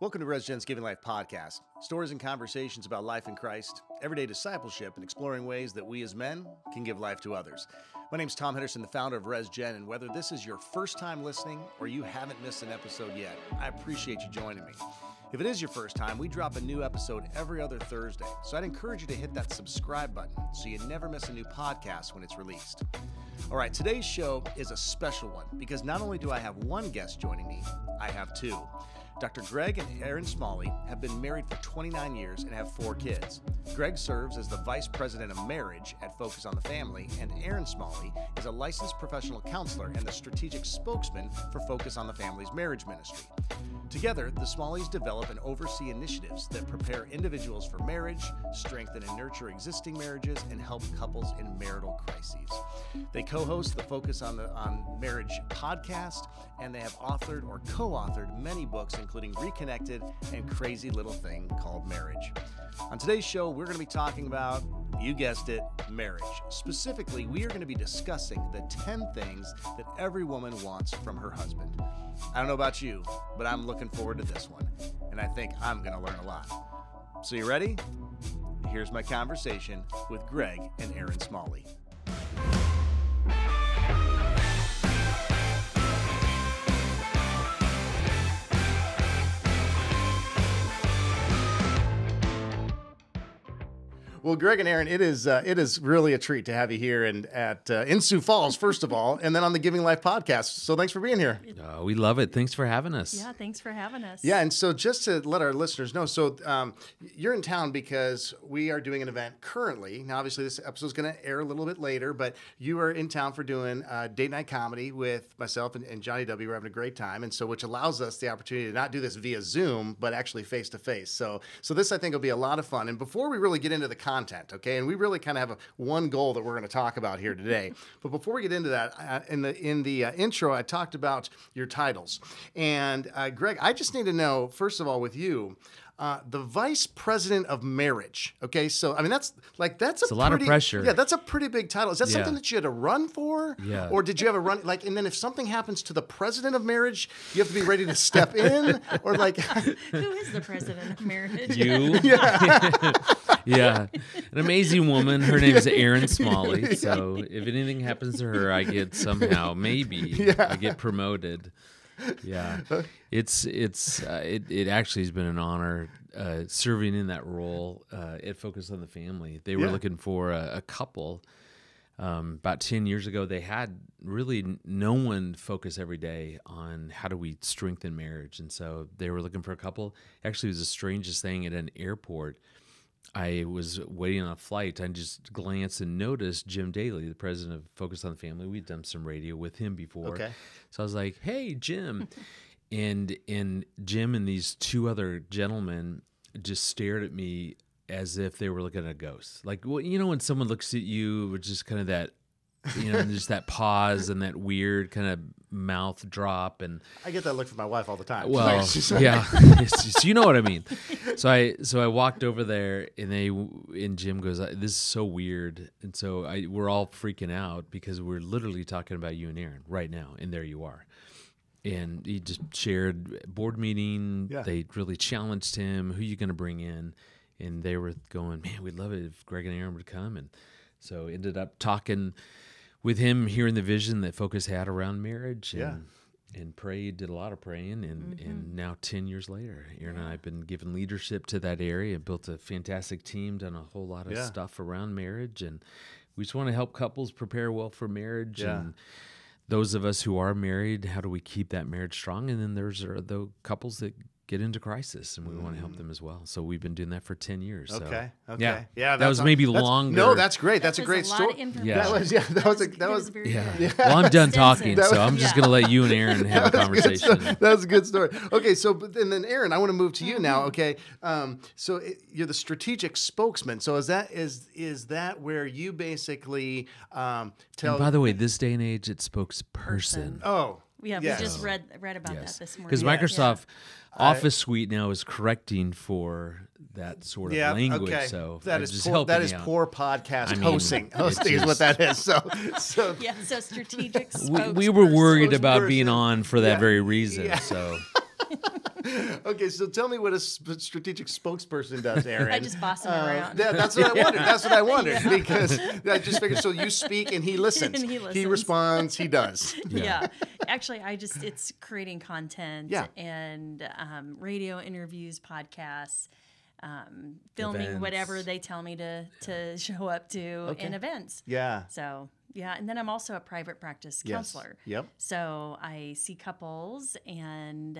Welcome to RESGEN's Giving Life Podcast. Stories and conversations about life in Christ, everyday discipleship, and exploring ways that we as men can give life to others. My name's Tom Henderson, the founder of RESGEN, and whether this is your first time listening or you haven't missed an episode yet, I appreciate you joining me. If it is your first time, we drop a new episode every other Thursday, so I'd encourage you to hit that subscribe button so you never miss a new podcast when it's released. All right, today's show is a special one because not only do I have one guest joining me, I have two. Dr. Greg and Erin Smalley have been married for 29 years and have 4 kids. Greg serves as the Vice President of Marriage at Focus on the Family, and Erin Smalley is a licensed professional counselor and the strategic spokesman for Focus on the Family's marriage ministry. Together, the Smalleys develop and oversee initiatives that prepare individuals for marriage, strengthen and nurture existing marriages, and help couples in marital crises. They co-host the Focus on Marriage podcast, and they have authored or co-authored many books, including Reconnected and Crazy Little Thing Called Marriage. On today's show, we're going to be talking about, you guessed it, marriage. Specifically, we are going to be discussing the 10 things that every woman wants from her husband. I don't know about you, but I'm looking forward to this one, and I think I'm going to learn a lot. So you ready? Here's my conversation with Greg and Erin Smalley. Well, Greg and Erin, it is really a treat to have you here and in Sioux Falls, first of all, and then on the Giving Life podcast. So thanks for being here. We love it. Thanks for having us. Yeah, thanks for having us. Yeah, and so just to let our listeners know, so you're in town because we are doing an event currently. Now, obviously, this episode is going to air a little bit later, but you are in town for doing date night comedy with myself and Johnny W. We're having a great time, and so which allows us the opportunity to not do this via Zoom, but actually face to face. So this I think will be a lot of fun. And before we really get into the content, okay, and we really kind of have one goal that we're going to talk about here today. But before we get into that, in the intro, I talked about your titles. And Greg, I just need to know, first of all, with you, the Vice President of Marriage. Okay, so I mean that's a lot of pressure. Yeah, that's a pretty big title. Is that something that you had to run for? Yeah. Or did you have a run and then if something happens to the President of Marriage, you have to be ready to step in, or like who is the President of Marriage? You. Yeah. Yeah, an amazing woman. Her name is Erin Smalley. So if anything happens to her, I get somehow I get promoted. Yeah, it actually has been an honor serving in that role at Focus on the Family. They were looking for a couple. About 10 years ago, they had really no one focus every day on how do we strengthen marriage, and so they were looking for a couple. Actually, it was the strangest thing at an airport. I was waiting on a flight. I just glanced and noticed Jim Daly, the president of Focus on the Family. We'd done some radio with him before. Okay. So I was like, hey, Jim. and Jim and these 2 other gentlemen just stared at me as if they were looking at a ghost. Like, well, you know when someone looks at you with just kind of that, just that pause and that weird kind of mouth drop. And I get that look from my wife all the time. Well, yeah, so you know what I mean. So I walked over there, and Jim goes, "This is so weird," and so we're all freaking out because we're literally talking about you and Erin right now, and there you are. And he just shared board meeting. Yeah. They really challenged him. Who are you going to bring in? And they were going, man, we'd love it if Greg and Erin would come. And so ended up talking with him, hearing the vision that Focus had around marriage, and prayed, did a lot of praying, and now 10 years later, Erin and I have been given leadership to that area, built a fantastic team, done a whole lot of stuff around marriage, and we just want to help couples prepare well for marriage, and those of us who are married, how do we keep that marriage strong? And then there's the couples that get into crisis, and we want to help them as well. So we've been doing that for 10 years. Okay. So. Yeah. That was maybe longer. No, that's great. That's a great story. That was very good. Well, I'm done talking, so I'm just going to let you and Erin have a conversation. That was a good story. Okay, so and then Erin, I want to move to you now. Okay, so you're the strategic spokesman. So is that where you basically tell? And by the way, this day and age, it's spokesperson. Oh. Yeah, we just read about that this morning. Because Microsoft Office Suite now is correcting for that sort of language. Okay. So that is poor podcast hosting. Hosting is what that is. So strategic spokesperson. We were worried about being on for that very reason. Yeah. So Okay, so tell me what a strategic spokesperson does, Erin. I just boss him around. That's what I wondered. That's what I wondered because I just figured. So you speak and he listens. And he listens. He responds. He does. Yeah. Actually, it's creating content Yeah. and radio interviews, podcasts, filming Events. whatever they tell me to show up to in events. Yeah. So, yeah. And then I'm also a private practice counselor. Yep. So I see couples and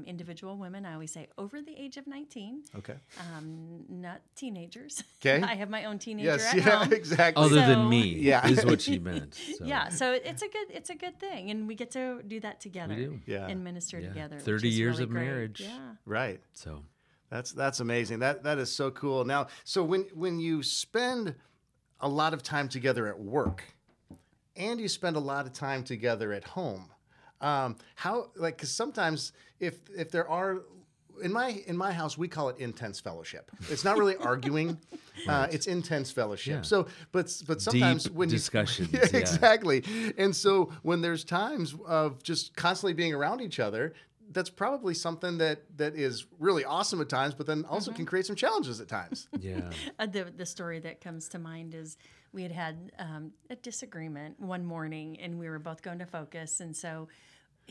individual women. I always say over the age of 19. Okay. Not teenagers. Okay. I have my own teenager Yes. at Yeah. home. Exactly. Other So- than me, Yeah. is what she meant. So. Yeah, so it's a good thing, and we get to do that together. We do. Yeah. And minister together. which 30 is years really of great. marriage. Yeah. Right. So That's amazing. That is so cool. Now, so when you spend a lot of time together at work, and you spend a lot of time together at home, because sometimes if there are in my house we call it intense fellowship. It's not really arguing, it's intense fellowship. Yeah. So but sometimes Deep when discussions, yeah, exactly. And so when there's times of just constantly being around each other, that's probably something that is really awesome at times, but then also can create some challenges at times. yeah. The story that comes to mind is we had a disagreement one morning, and we were both going to Focus, and so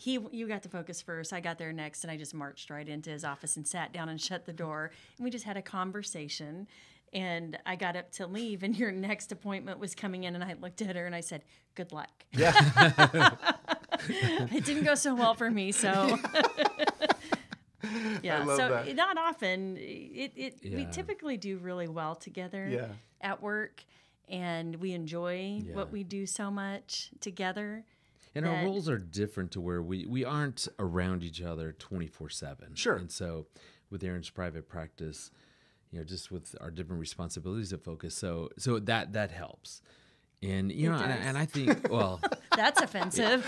you got to Focus first, I got there next, and I just marched right into his office and sat down and shut the door, and we just had a conversation. And I got up to leave, and your next appointment was coming in, and I looked at her and I said, "Good luck." Yeah. It didn't go so well for me, so yeah. I love So that. not often. We Yeah. typically do really well together Yeah. at work, and we enjoy Yeah. what we do so much together. And our that- roles are different to where we aren't around each other 24/7. Sure. And so with Erin's private practice, just with our different responsibilities at Focus, so that helps. And It does. and I think That's offensive.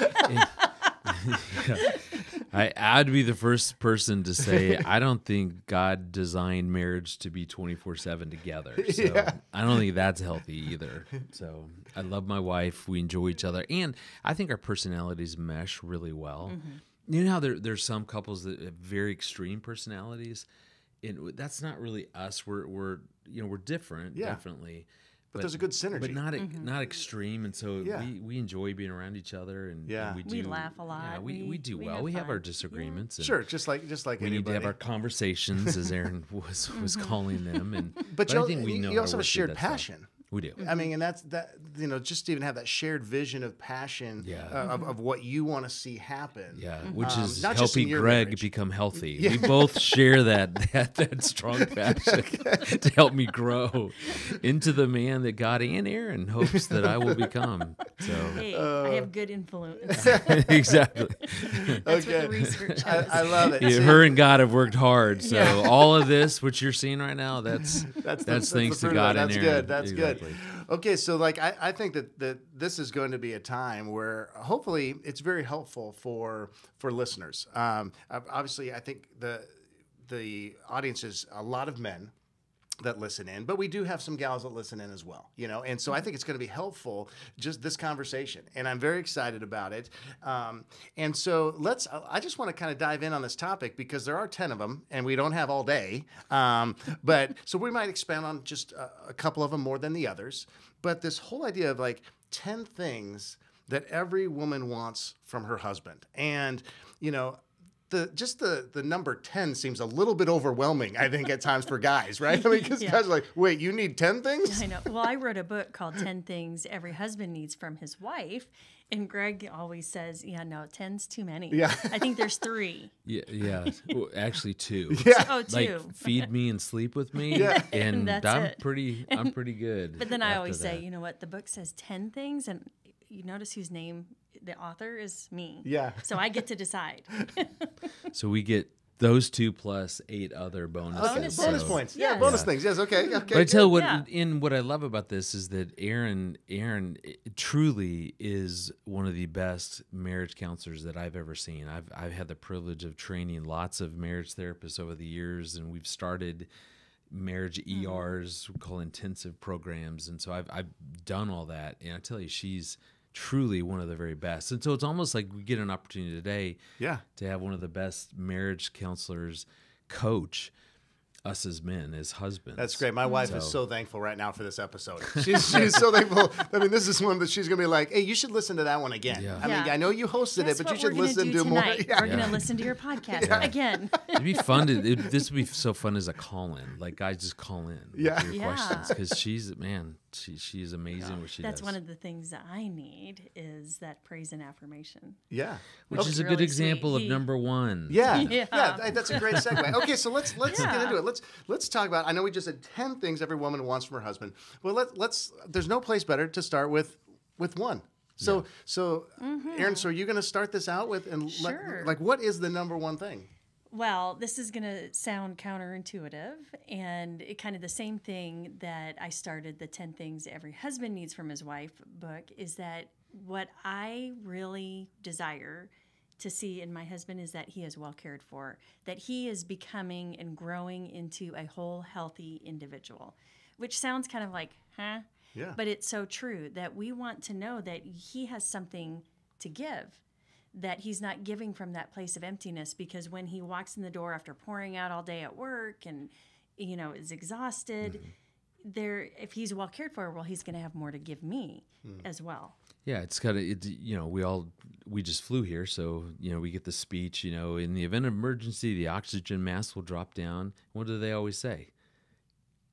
I'd be the first person to say I don't think God designed marriage to be 24/7 together. So I don't think that's healthy either. So I love my wife. We enjoy each other, and I think our personalities mesh really well. You know how there's some couples that have very extreme personalities, and that's not really us. We're different, Yeah. definitely. But there's a good synergy. But not extreme, and so Yeah. we enjoy being around each other, and, Yeah. and We laugh a lot. Yeah, we do we well. have We have fun. our disagreements. And Sure, just like we anybody. need to have our conversations, as Erin was calling them, and But I think we know you how also to have a work through shared that stuff. passion. We do. I mean, and that's just to even have that shared vision of passion of what you want to see happen. Yeah, which is not just in helping your Greg marriage. become healthy. We both share that strong passion to help me grow into the man that God and Erin hopes that I will become. So Hey, I have good influence. exactly. That's what the research shows. I love it. Yeah, See, her and God have worked hard. So Yeah. all of this, what you're seeing right now, that's that's thanks the to fruit of God it. and That's Erin. good. That's Exactly. good. Okay, so I think that this is going to be a time where hopefully it's very helpful for listeners. Obviously, I think the audience is a lot of men that listen in, but we do have some gals that listen in as well, and so I think it's going to be helpful, just this conversation, and I'm very excited about it. And so I just want to kind of dive in on this topic because there are 10 of them and we don't have all day. But so we might expand on just a couple of them more than the others, but this whole idea of like 10 things that every woman wants from her husband. And, the number 10 seems a little bit overwhelming, I think, at times for guys, right? I mean, because guys are like, wait, you need 10 things? I know. Well, I wrote a book called 10 Things Every Husband Needs from His Wife. And Greg always says, yeah, no, 10's too many. Yeah. I think there's 3. Yeah. Well, actually 2. Yeah. Oh, 2. Like feed me and sleep with me, Yeah. and That's I'm it. pretty good. But then I after always say, that. you know what? The book says 10 things, and you notice whose name the author is me. Yeah. So I get to decide. So we get those 2 plus 8 other bonuses. Bonus so- points. Yes. Yeah, bonus things. Yes, okay. But I tell you what, Yeah. what I love about this is that Erin truly is one of the best marriage counselors that I've ever seen. I've had the privilege of training lots of marriage therapists over the years, and we've started marriage ERs, we call intensive programs, and so I've done all that. And I tell you, she's truly one of the very best. And so it's almost like we get an opportunity today to have one of the best marriage counselors coach us as men, as husbands. That's great. My wife is so thankful right now for this episode. She's so thankful. I mean, this is one that she's going to be like, hey, you should listen to that one again. Yeah. I mean, I know you hosted it, but you should listen to more. We're going to listen to your podcast again. It'd be fun. This would be so fun as a call-in. Like, guys just call in with your questions. Because she's amazing what she does. That's one of the things that I need is that praise and affirmation. Yeah. Which is a good example of number one. Yeah. That's a great segue. Okay, so let's get into it. Let's talk about, I know we just said 10 things every woman wants from her husband. Well, let's there's no place better to start with one. So Erin, so are you going to start this out with what is the number one thing? Well, this is going to sound counterintuitive, and kind of the same thing that I started the 10 things every husband needs from his wife book is that what I really desire to see in my husband is that he is well cared for, that he is becoming and growing into a whole, healthy individual, which sounds kind of like, huh? Yeah. But it's so true that we want to know that he has something to give, that he's not giving from that place of emptiness, because when he walks in the door after pouring out all day at work and, is exhausted, if he's well cared for, well, he's going to have more to give me as well. Yeah, it's got to, we just flew here, so, we get the speech, in the event of emergency, the oxygen mask will drop down. What do they always say?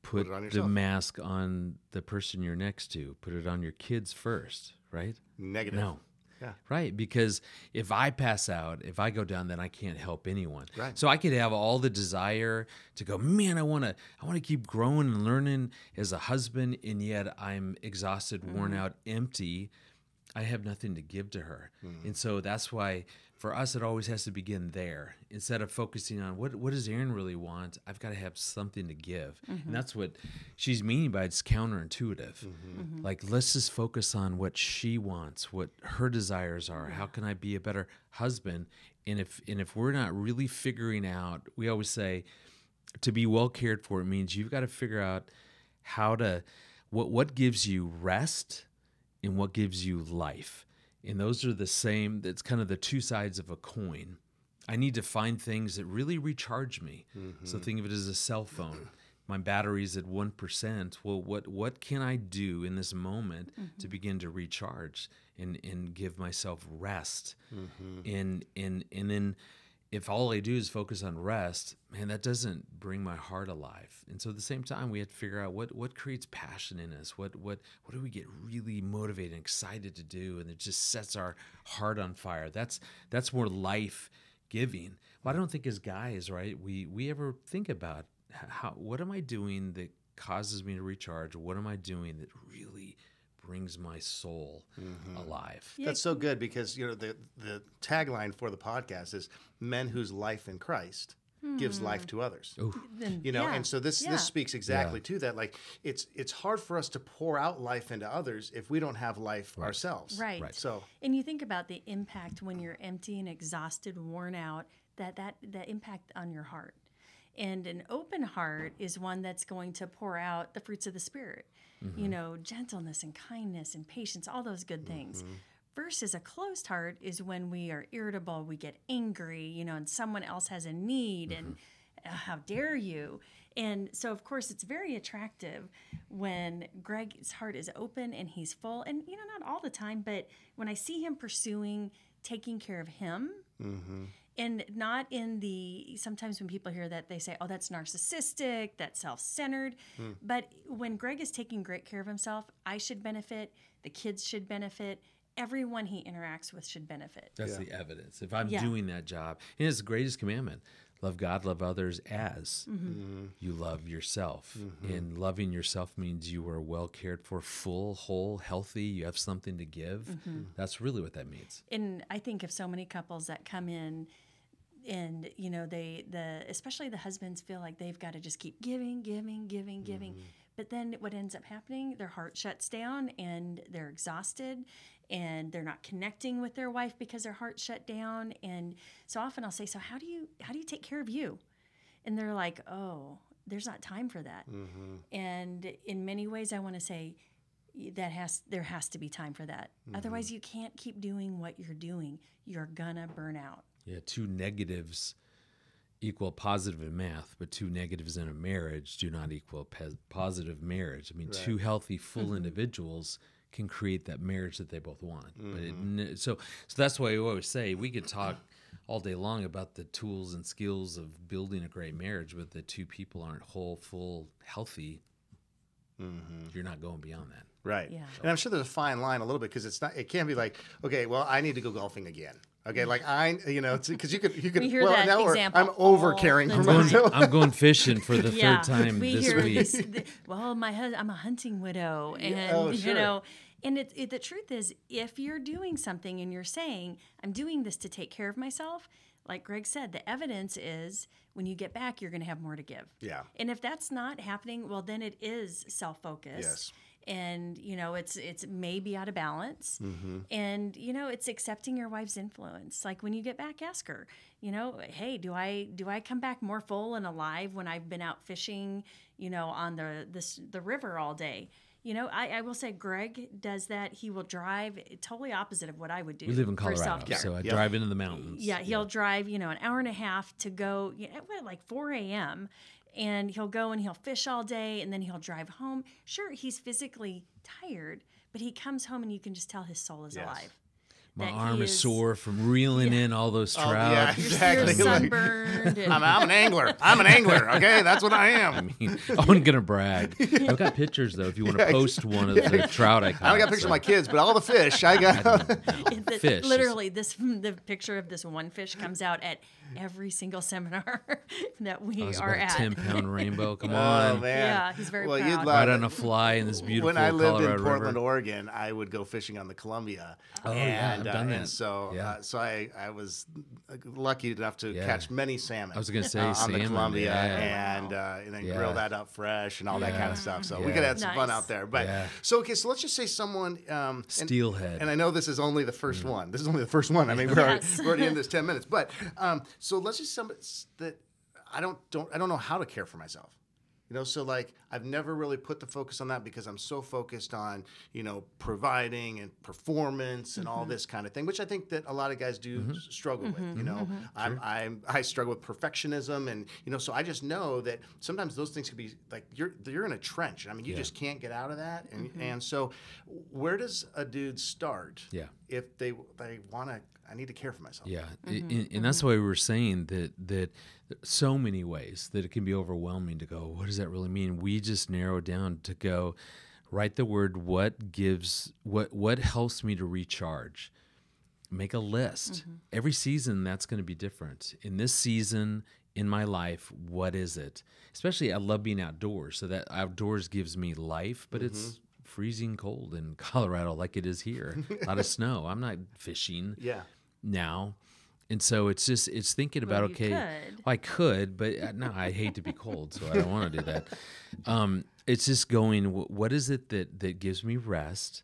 Put the mask on the person you're next to. Put it on your kids first, right? Negative. No. Yeah. Right, because if I pass out, if I go down, then I can't help anyone. Right. So I could have all the desire to go, man, I want to keep growing and learning as a husband, and yet I'm exhausted, worn out, empty. I have nothing to give to her. And so that's why for us it always has to begin there. Instead of focusing on what does Erin really want, I've got to have something to give. And that's what she's meaning by it's counterintuitive. Like, let's just focus on what she wants, what her desires are. How can I be a better husband? And if we're not really figuring out, we always say to be well cared for, it means you've got to figure out what gives you rest and what gives you life. And those are the same, that's kind of the two sides of a coin. I need to find things that really recharge me. So think of it as a cell phone. My battery's at 1%. Well, what can I do in this moment to begin to recharge and give myself rest? And then if all I do is focus on rest, man, that doesn't bring my heart alive. And so at the same time, we have to figure out what creates passion in us. What do we get really motivated and excited to do? And it just sets our heart on fire. That's more life giving. Well, I don't think as guys, right, we ever think about what am I doing that causes me to recharge? What am I doing that really brings my soul alive? That's so good, because the tagline for the podcast is men whose life in Christ gives life to others. And so this speaks exactly to that. Like, it's hard for us to pour out life into others if we don't have life ourselves. Right. So, and you think about the impact when you're empty and exhausted, worn out, that impact on your heart. And an open heart is one that's going to pour out the fruits of the Spirit, gentleness and kindness and patience, all those good things. Versus a closed heart is when we are irritable, we get angry, and someone else has a need, and how dare you? And so, of course, it's very attractive when Greg's heart is open and he's full. And, not all the time, but when I see him pursuing taking care of him, and not in sometimes when people hear that, they say, oh, that's narcissistic, that's self-centered. But when Greg is taking great care of himself, I should benefit, the kids should benefit, everyone he interacts with should benefit. That's the evidence. If I'm doing that job, and it's the greatest commandment, love God, love others as you love yourself. And loving yourself means you are well cared for, full, whole, healthy, you have something to give. That's really what that means. And I think of so many couples that come in, and especially the husbands feel like they've got to just keep giving. But then what ends up happening, their heart shuts down and they're exhausted and they're not connecting with their wife because their heart shut down. And so often I'll say, so how do you take care of you? And they're like, oh, there's not time for that. And in many ways I want to say, there has to be time for that. Otherwise, you can't keep doing what you're doing. You're gonna burn out. Yeah, 2 negatives equal positive in math, but 2 negatives in a marriage do not equal positive marriage. I mean, 2 healthy, full individuals can create that marriage that they both want. But so that's why I always say we could talk all day long about the tools and skills of building a great marriage, but the 2 people aren't whole, full, healthy. You're not going beyond that. Right. Yeah. And I'm sure there's a fine line a little bit, because it can't be like, okay, well, I need to go golfing again. Okay, like because you could We hear well, that now example I'm over caring all for the time. myself. I'm going fishing for the third time we this hear week. Well, I'm a hunting widow, and Oh, sure. and the truth is, if you're doing something and you're saying, I'm doing this to take care of myself, like Greg said, the evidence is when you get back, you're going to have more to give. Yeah. And if that's not happening, well, then it is self-focused. Yes. And, it's maybe out of balance. And, it's accepting your wife's influence. Like when you get back, ask her, hey, do I come back more full and alive when I've been out fishing, on the river all day? I will say Greg does that. He will drive totally opposite of what I would do. We live in for Colorado, self-care. so I drive into the mountains. Yeah, he'll drive, an hour and a half to go, at like 4 a.m., and he'll go and he'll fish all day, and then he'll drive home. Sure, he's physically tired, but he comes home and you can just tell his soul is alive. My That arm he is sore from reeling in all those trout. Yeah, You're exactly. sunburned. and- I'm an angler. I'm an angler. Okay, that's what I am. I mean, I'm gonna brag. I've got pictures though. If you want to post one of the trout I caught. I don't got pictures of my kids, but all the fish I got. Fish. Literally, the picture of this one fish comes out at every single seminar that we It's are about at. a 10-pound rainbow. Come Oh on. man. Yeah, he's very well, proud. You'd Right love on it. a fly in this beautiful When I lived Colorado in Portland, River. Oregon, I would go fishing on the Columbia. Oh, yeah, I've done And that. so, Yeah. so I was lucky enough to Yeah. catch many salmon. I was gonna say on the salmon, Columbia, yeah. and then Yeah. grill that up fresh and all that Yeah. kind of stuff. So we Yeah. could have some fun Nice. out there. But Yeah. so okay, so let's just say someone Steelhead. And I know this is only the first one. This is only the first one. I mean, Yes. we're already in this 10 minutes. But so let's just somebody that I don't know how to care for myself. So like I've never really put the focus on that because I'm so focused on, providing and performance and all this kind of thing, which I think that a lot of guys do struggle with, I struggle with perfectionism and, so I just know that sometimes those things could be like, you're in a trench. I mean, you just can't get out of that. And so where does a dude start if they want to, I need to care for myself. Yeah, and that's why we were saying that so many ways that it can be overwhelming to go, what does that really mean? We just narrow down to go, write the word what helps me to recharge. Make a list. Every season, that's going to be different. In this season, in my life, what is it? Especially, I love being outdoors, so that outdoors gives me life, but it's freezing cold in Colorado like it is here. A lot of snow. I'm not fishing. Yeah. Now, and so it's thinking about, Well, you okay, could. I could, but no, I hate to be cold, so I don't want to do that. It's just going, what is it that gives me rest?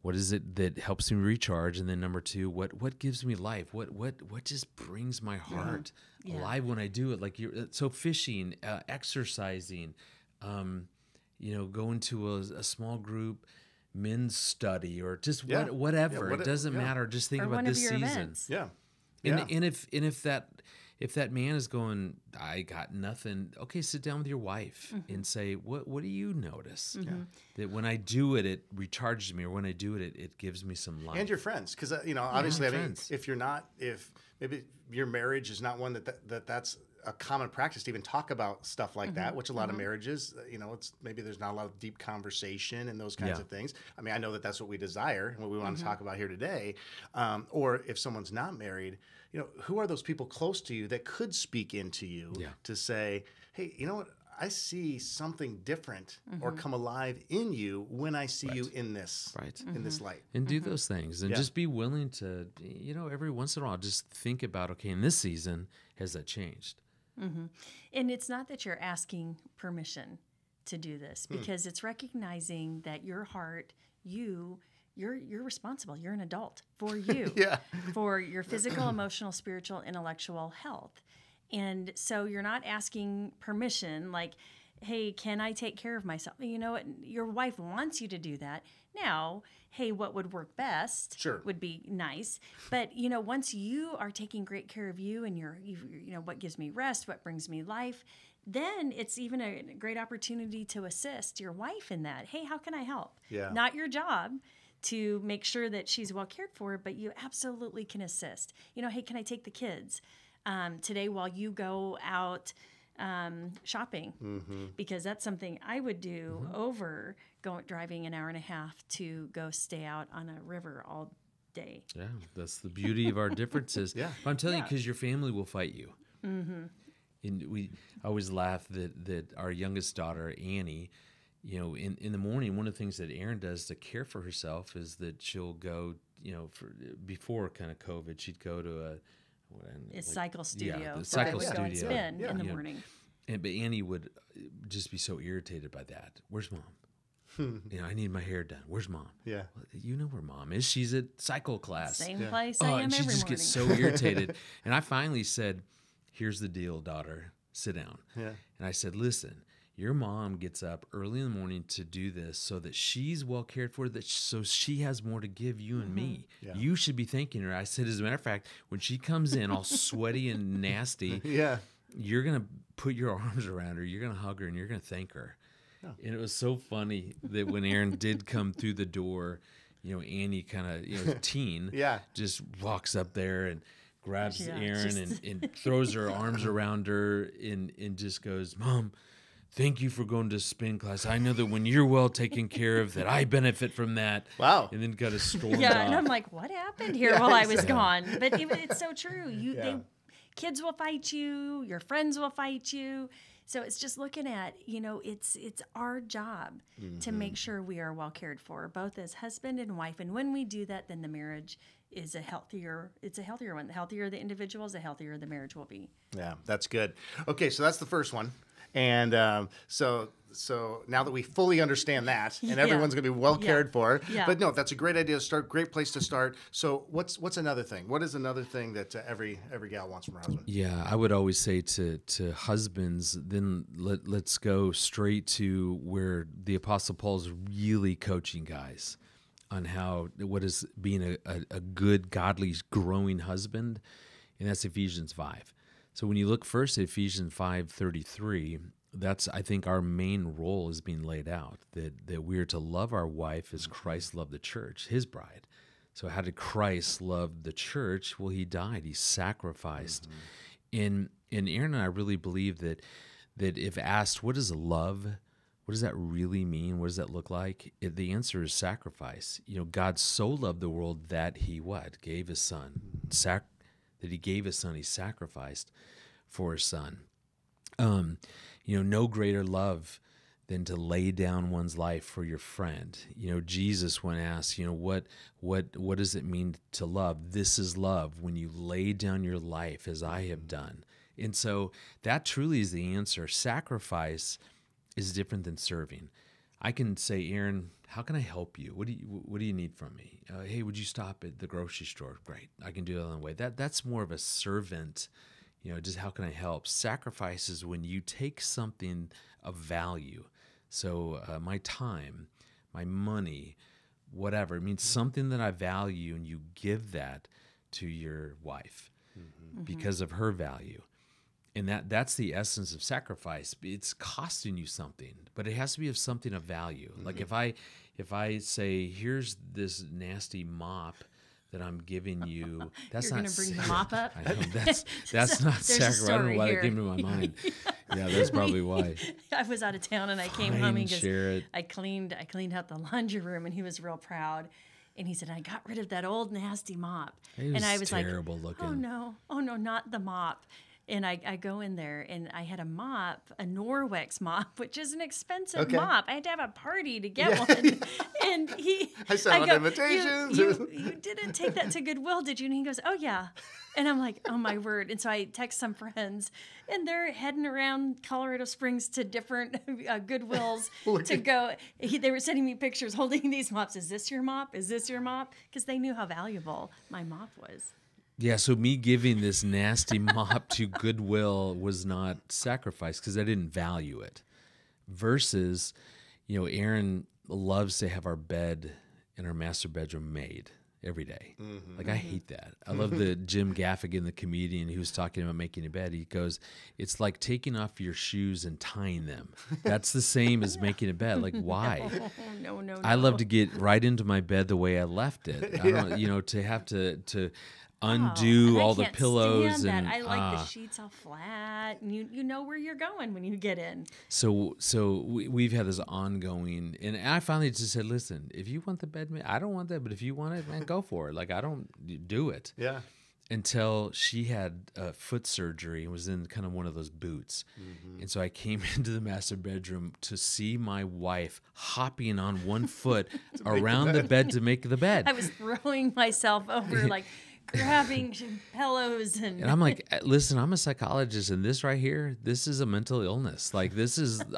What is it that helps me recharge? And then number 2, what gives me life? What just brings my heart alive when I do it? Like so fishing, exercising, going to a small group men's study or just whatever. It doesn't matter. Just think Or about one of this your season. events. Yeah. And if that man is going, I got nothing. Okay, sit down with your wife and say, what do you notice that when I do it, it recharges me, or when I do it, it gives me some life. And your friends, because obviously, I mean, friends. if maybe your marriage is not one that's a common practice to even talk about stuff like that, which a lot of marriages, it's maybe there's not a lot of deep conversation and those kinds of things. I mean, I know that that's what we desire and what we want to talk about here today. Or if someone's not married, who are those people close to you that could speak into you to say, hey, you know what? I see something different or come alive in you when I see you in this, in this light. And do those things and just be willing to, every once in a while, just think about, okay, in this season, has that changed? And it's not that you're asking permission to do this, because it's recognizing that your heart, you're responsible. You're an adult for you, for your physical, emotional, spiritual, intellectual health. And so you're not asking permission, like, hey, can I take care of myself? You know, your wife wants you to do that. Now, hey, what would work best would be nice. But, you know, once you are taking great care of you and you know, what gives me rest, what brings me life, then it's even a great opportunity to assist your wife in that. Hey, how can I help? Yeah. Not your job to make sure that she's well cared for, but you absolutely can assist. You know, hey, can I take the kids today while you go out shopping? Because that's something I would do over driving an hour and a half to go stay out on a river all day. Yeah, that's the beauty of our differences. Yeah. But I'm telling you, because your family will fight you. And I always laugh that our youngest daughter, Annie, you know, in the morning, one of the things that Erin does to care for herself is that she'll go, you know, before kind of COVID, she'd go to a cycle studio. Yeah, the so I cycle would go and studio. spin in the morning. But Annie would just be so irritated by that. Where's Mom? You know, I need my hair done. Where's Mom? Yeah. Well, you know where Mom is. She's at cycle class. Same place I am and she every just morning. gets so irritated. And I finally said, here's the deal, daughter. Sit down. Yeah. And I said, listen, your mom gets up early in the morning to do this so that she's well cared for, so she has more to give you and me. Yeah. You should be thanking her. I said, as a matter of fact, when she comes in all sweaty and nasty, you're going to put your arms around her, you're going to hug her, and you're going to thank her. Yeah. And it was so funny that when Erin did come through the door, you know, Annie kind of, you know, teen, just walks up there and grabs Erin and throws her arms around her and just goes, Mom, thank you for going to spin class. I know that when you're well taken care of, that I benefit from that. Wow. And then got a storm off. And I'm like, what happened here while I was gone? But it's so true. Kids will fight you. Your friends will fight you. So it's just looking at, you know, it's our job to make sure we are well cared for, both as husband and wife. And when we do that, then the marriage is a healthier one. The healthier the individuals, the healthier the marriage will be. Yeah, that's good. Okay, so that's the first one. And so now that we fully understand that, and everyone's going to be well cared for, but no, that's a great idea to start. Great place to start. So what's another thing? What is another thing that every gal wants from her husband? Yeah, I would always say to husbands, then let's go straight to where the Apostle Paul's really coaching guys on what is being a good, godly, growing husband, and that's Ephesians 5. So when you look first at Ephesians 5:33, that's, I think, our main role is being laid out, that we are to love our wife as Christ loved the church, his bride. So how did Christ love the church? Well, he died. He sacrificed. And Erin and I really believe that if asked, what is love? What does that really mean? What does that look like? The answer is sacrifice. You know, God so loved the world that he gave his son. That he gave his son, he sacrificed for his son. You know, no greater love than to lay down one's life for your friend. You know, Jesus, when asked, you know, what does it mean to love? This is love, when you lay down your life as I have done. And so that truly is the answer. Sacrifice is different than serving. I can say, Erin, how can I help you? What do you need from me? Hey, would you stop at the grocery store? Great, I can do that on the way. That's more of a servant, you know, just how can I help? Sacrifice is when you take something of value. So my time, my money, whatever. It means something that I value, and you give that to your wife because of her value. And that's the essence of sacrifice. It's costing you something, but it has to be of something of value. Like if I say, here's this nasty mop that I'm giving you, that's You're not. You're going to bring the mop up? I know, that's not sacrifice. I don't know why that came to my mind. Yeah, that's probably why. I was out of town and I came home and I cleaned out the laundry room, and he was real proud. And he said, I got rid of that old nasty mop. And I was terrible like, looking. Oh no, not the mop. And I go in there, and I had a mop, a Norwex mop, which is an expensive mop. I had to have a party to get one. And I sent out invitations. You didn't take that to Goodwill, did you? And he goes, oh, yeah. And I'm like, oh, my word. And so I text some friends, and they're heading around Colorado Springs to different Goodwills to go. They were sending me pictures holding these mops. Is this your mop? Is this your mop? Because they knew how valuable my mop was. Yeah, so me giving this nasty mop to Goodwill was not sacrifice because I didn't value it. versus, Erin loves to have our bed in our master bedroom made every day. Like, I hate that. I love the Jim Gaffigan, the comedian, who was talking about making a bed. He goes, it's like taking off your shoes and tying them. That's the same as making a bed. Like, why? No. I love to get right into my bed the way I left it. I don't, to have to undo all the pillows stand and that. I like the sheets all flat, and you know where you're going when you get in. So we've had this ongoing, and I finally just said, listen, if you want the bed, man, I don't want that, but if you want it, man, go for it. Like, I don't do it. Yeah. Until she had foot surgery and was in kind of one of those boots. And so I came into the master bedroom to see my wife hopping on one foot around the bed to make the bed. I was throwing myself over, like grabbing pillows and I'm like, listen, I'm a psychologist, and this right here, this is a mental illness. Like,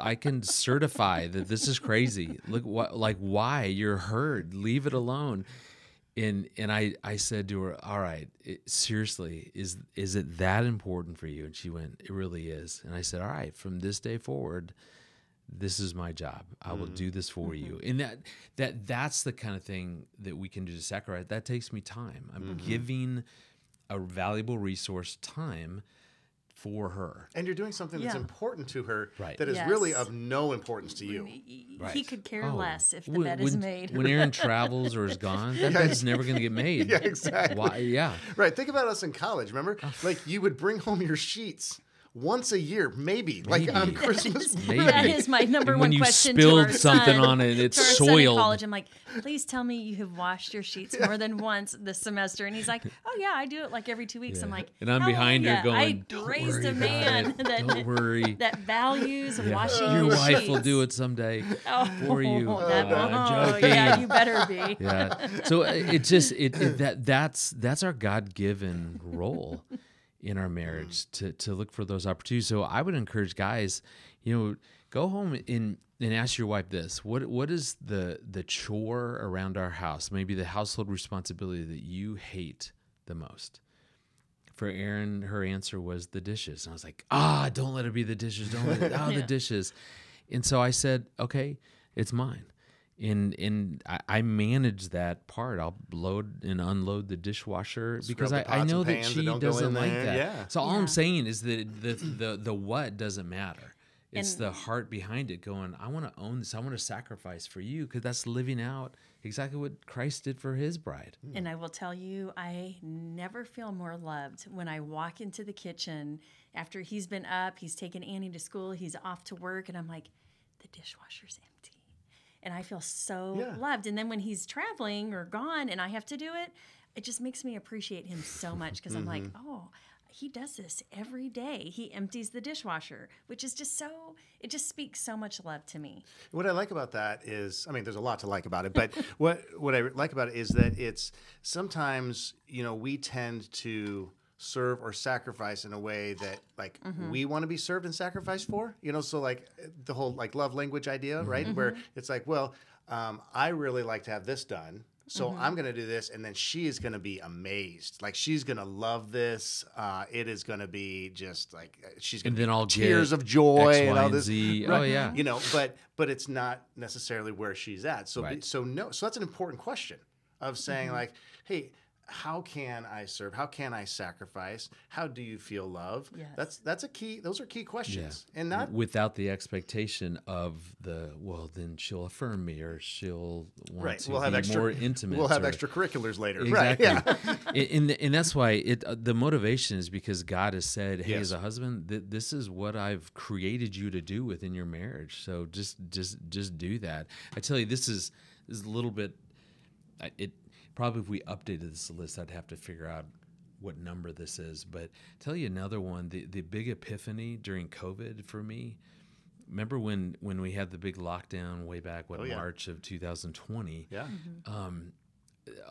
I can certify that this is crazy. Look, why? You're hurt. Leave it alone. And I said to her, all right, seriously, is it that important for you? And she went, it really is. And I said, all right, from this day forward, this is my job. I will do this for you. And that's the kind of thing that we can do to sacrifice. That takes me time. I'm giving a valuable resource time for her. And you're doing something that's important to her Right. that is Yes. really of no importance to you. He could care less if the When- bed is made. When Erin travels or is gone, that bed's never going to get made. Yeah, exactly. Why? Yeah. Right. Think about us in college. Remember? Like, you would bring home your sheets once a year, maybe. Like on Christmas. Maybe. That is my number And one when you question to spilled our something son, on it, it's to our son in soiled. college. I'm like, please tell me you have washed your sheets more than once this semester. And he's like, oh yeah, I do it like every 2 weeks. Yeah. I'm like, And I'm behind her hallelujah. going, I "Don't raised worry a man about it. that Don't worry. that values washing Your his wife sheets. will do it someday for you. Oh, Joking. yeah, you better be. Yeah. So that's our God-given role in our marriage to look for those opportunities. So I would encourage guys, go home and ask your wife this: what is the chore around our house? Maybe the household responsibility that you hate the most. For Erin, her answer was the dishes. And I was like, don't let it be the dishes. Don't let it, the dishes. And so I said, okay, it's mine. And I manage that part. I'll load and unload the dishwasher because I know that she doesn't like that. Yeah. So all I'm saying is that the what doesn't matter. It's the heart behind it going, I want to own this. I want to sacrifice for you, because that's living out exactly what Christ did for his bride. And I will tell you, I never feel more loved when I walk into the kitchen after he's been up, he's taken Annie to school, he's off to work, and I'm like, the dishwasher's empty. And I feel so loved. And then when he's traveling or gone and I have to do it, it just makes me appreciate him so much, because I'm like, oh, he does this every day. He empties the dishwasher, which is just it just speaks so much love to me. What I like about that is, there's a lot to like about it, but what I like about it is that it's sometimes, we tend to serve or sacrifice in a way that we want to be served and sacrificed for, so like the whole like love language idea, right? Where it's like, well, I really like to have this done. So I'm going to do this, and then she is going to be amazed. Like, she's going to love this. It is going to be just like, she's going to I'll tears of joy X, and Y, all and this. Z. Right? Oh, yeah. But it's not necessarily where she's at. So Right. so that's an important question of saying like, hey, how can I serve? How can I sacrifice? How do you feel love? Yes. That's a key. Those are key questions, and not without the expectation of then she'll affirm me, or she'll want to be more intimate. We'll have extracurriculars later, exactly. right? Yeah. and that's why the motivation is because God has said, hey, as a husband, this is what I've created you to do within your marriage. So just do that. I tell you, this is a little bit. Probably if we updated this list, I'd have to figure out what number this is. But tell you another one, the big epiphany during COVID for me. Remember when we had the big lockdown way back, March of 2020? Yeah.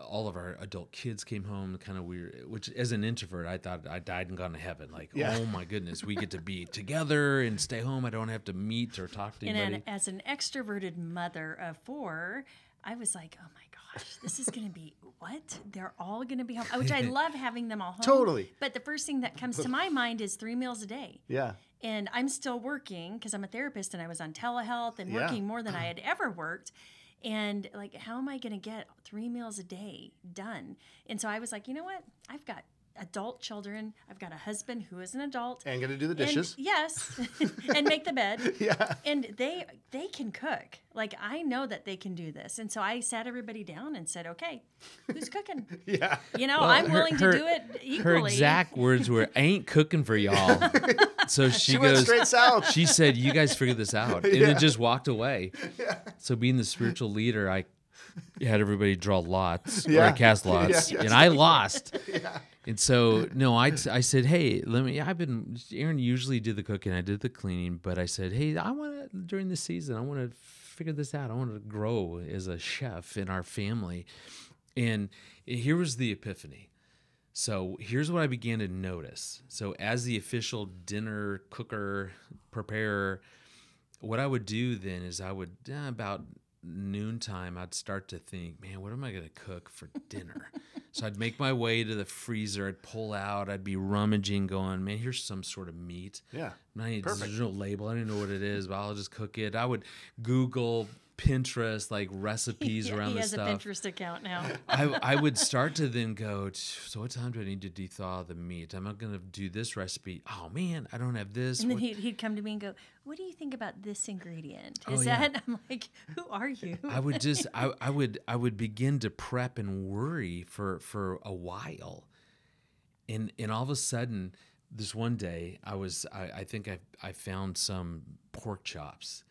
All of our adult kids came home, kind of weird, which as an introvert, I thought I died and gone to heaven. Like, oh my goodness, we get to be together and stay home. I don't have to meet or talk to anybody. And as an extroverted mother of 4, I was like, oh my gosh, this is going to be what? They're all going to be home, which I love having them all home. Totally. But the first thing that comes to my mind is 3 meals a day. Yeah. And I'm still working because I'm a therapist and I was on telehealth and Yeah. working more than I had ever worked. And like, how am I going to get 3 meals a day done? And so I was like, you know what? I've got adult children. I've got a husband who is an adult. And going to do the And dishes. yes, and make the bed. Yeah. And they can cook. Like, I know that they can do this. And so I sat everybody down and said, okay, who's cooking? Yeah. You know, Well, I'm willing to do it equally. Her exact words were, "I ain't cooking for y'all." So she Went goes, straight south. she said, "You guys figure this out," and then just walked away. So being the spiritual leader, I had everybody draw lots or Yeah. cast lots, Yeah. and I lost. And so, no, I said, hey, Erin usually did the cooking, I did the cleaning, but I said, hey, I want to, during the season, I want to figure this out. I want to grow as a chef in our family. And here was the epiphany. So here's what I began to notice. So as the official dinner cooker, preparer, what I would do then is I would, about noontime, I'd start to think, man, what am I going to cook for dinner? So I'd make my way to the freezer. I'd pull out. I'd be rummaging, going, man, here's some sort of meat. Yeah. There's no label. I don't know what it is, but I'll just cook it. I would Google, Pinterest, like recipes around He this has a stuff. Pinterest account now. I would start to then go, so what time do I need to thaw the meat? I'm not going to do this recipe. Oh, man, I don't have this. And then What- he'd come to me and go, what do you think about this ingredient? Oh, Is yeah. that? I'm like, who are you? I would just I would begin to prep and worry for a while, and all of a sudden, this one day I think I found some pork chops,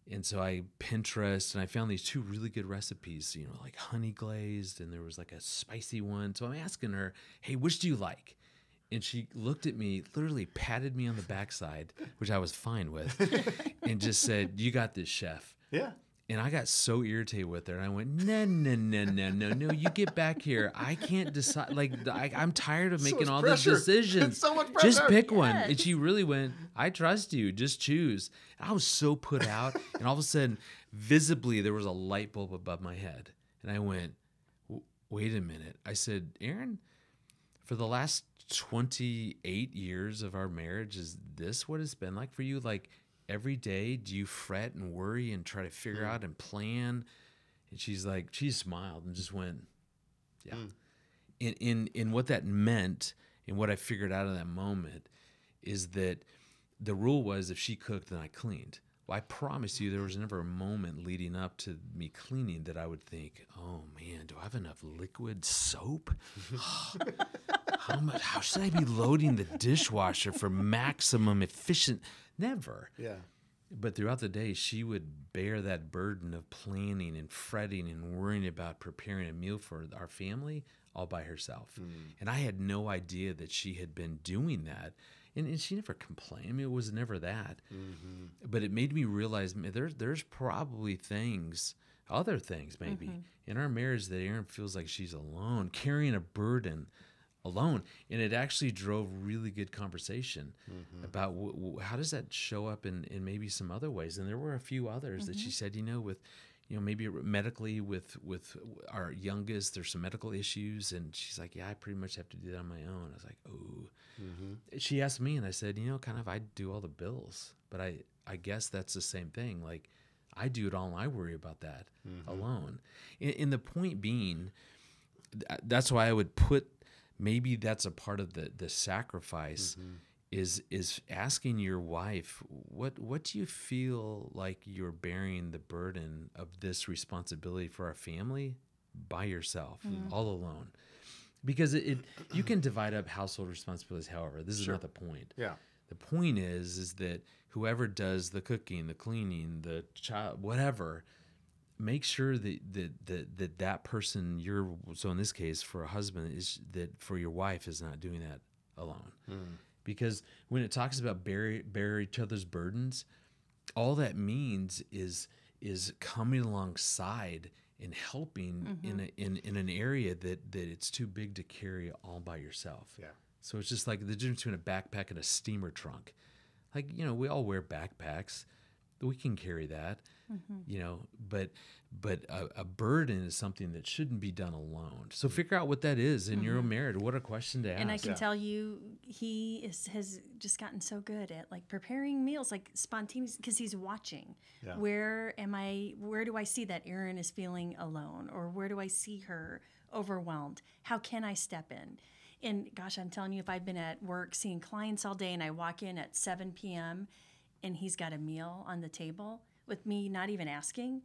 and so I Pinterest and I found these 2 really good recipes, like honey glazed, and there was like a spicy one. So I'm asking her, hey, which do you like? And she looked at me, literally patted me on the backside, which I was fine with, and just said, "You got this, chef." Yeah. And I got so irritated with her, and I went, no, you get back here. I can't decide. Like, I'm tired of making much all pressure. these decisions. So much Just pressure. pick one. Yes. And she really went, I trust you. Just choose. And I was so put out. And all of a sudden, visibly, there was a light bulb above my head. And I went, wait a minute. I said, Erin, for the last 28 years of our marriage, is this what it's been like for you? Like, every day, do you fret and worry and try to figure out and plan? And she smiled and just went, yeah. In what that meant and what I figured out of that moment is that the rule was if she cooked, then I cleaned. Well, I promise you there was never a moment leading up to me cleaning that I would think, oh man, do I have enough liquid soap? How should I be loading the dishwasher for maximum efficient? Never. Yeah. But throughout the day, she would bear that burden of planning and fretting and worrying about preparing a meal for our family all by herself. And I had no idea that she had been doing that. And she never complained. I mean, it was never that. But it made me realize there's probably other things maybe, in our marriage that Erin feels like she's alone, carrying a burden alone. And it actually drove really good conversation about how does that show up in maybe some other ways. And there were a few others that she said, with maybe medically with our youngest, there's some medical issues. And she's like, yeah, I pretty much have to do that on my own. I was like, oh. She asked me and I said, kind of, I do all the bills, but I guess that's the same thing. Like, I do it all and I worry about that alone. And the point being, that's why I would put, maybe that's a part of the sacrifice is asking your wife, what do you feel like you're bearing the burden of this responsibility for our family by yourself, all alone? Because you can divide up household responsibilities however. This is not the point. Yeah. The point is that whoever does the cooking, the cleaning, the child, whatever, make sure that person, so in this case for a husband, is that for your wife is not doing that alone. Because when it talks about bear each other's burdens, all that means is coming alongside and helping in an area that it's too big to carry all by yourself. Yeah. So it's just like the difference between a backpack and a steamer trunk. Like, we all wear backpacks. we can carry that, but a burden is something that shouldn't be done alone. So figure out what that is in your own marriage. What a question to ask. And I can tell you, he has just gotten so good at like preparing meals, like spontaneous, because he's watching. Yeah. Where do I see that Erin is feeling alone, or where do I see her overwhelmed? How can I step in? And gosh, I'm telling you, if I've been at work seeing clients all day and I walk in at 7 p.m. and he's got a meal on the table with me not even asking,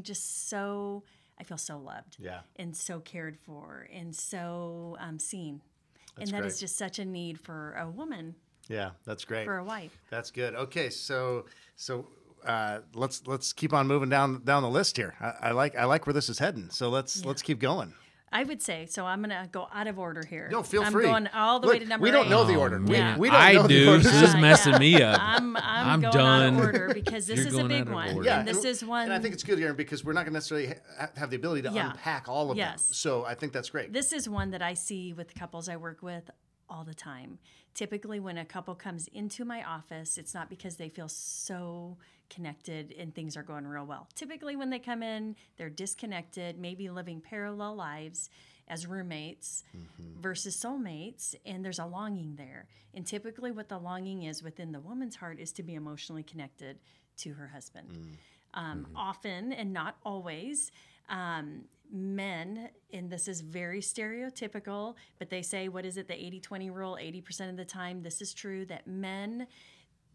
just so, I feel so loved and so cared for and so seen. That's and that great. Is just such a need for a woman. Yeah, that's great. For a wife. That's good. Okay, so let's keep on moving down the list here. I like where this is heading. So let's keep going. I would say, so I'm going to go out of order here. No, feel free. I'm going all the way to number 8. We don't know the order. We don't know the order. This is messing me up. I'm going done. out of order because this is a big one. Yeah, and this is one. And I think it's good, Erin, because we're not going to necessarily have the ability to unpack all of them. So I think that's great. This is one that I see with couples I work with all the time. Typically, when a couple comes into my office, it's not because they feel so connected and things are going real well. Typically, when they come in, they're disconnected, maybe living parallel lives as roommates versus soulmates, and there's a longing there. And typically what the longing is within the woman's heart is to be emotionally connected to her husband. Often, and not always, men, and this is very stereotypical, but they say, what is it, the 80-20 rule? 80% of the time, this is true, that men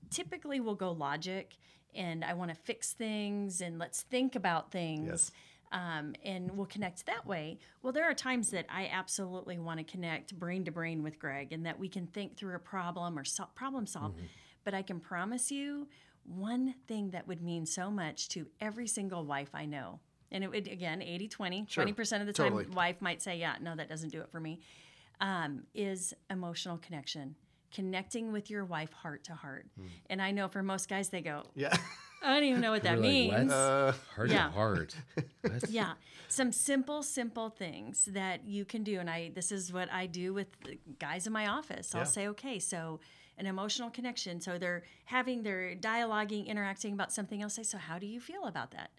typically will go logic, and I want to fix things, and let's think about things. Yes. And we'll connect that way. Well, there are times that I absolutely want to connect brain to brain with Greg and that we can think through a problem or problem solve. But I can promise you one thing that would mean so much to every single wife I know. And it would, again, 80-20, sure. 20% of the time, wife might say, yeah, no, that doesn't do it for me, is emotional connection. Connecting with your wife heart to heart. And I know for most guys, they go, I don't even know what that means. Heart to heart. Yeah. Some simple things that you can do. And this is what I do with the guys in my office. I'll say, okay, so an emotional connection. So they're dialoguing, interacting about something else. I say, so how do you feel about that?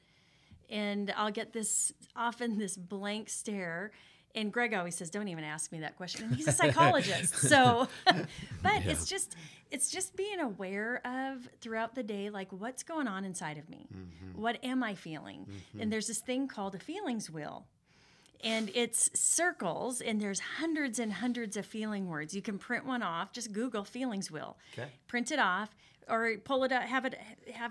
And I'll get this blank stare. And Greg always says, don't even ask me that question. And he's a psychologist. So, but it's just being aware of throughout the day, like what's going on inside of me? What am I feeling? And there's this thing called a feelings wheel. And it's circles, and there's hundreds and hundreds of feeling words. You can print one off. Just Google feelings wheel. Okay. Print it off. Or pull it out, have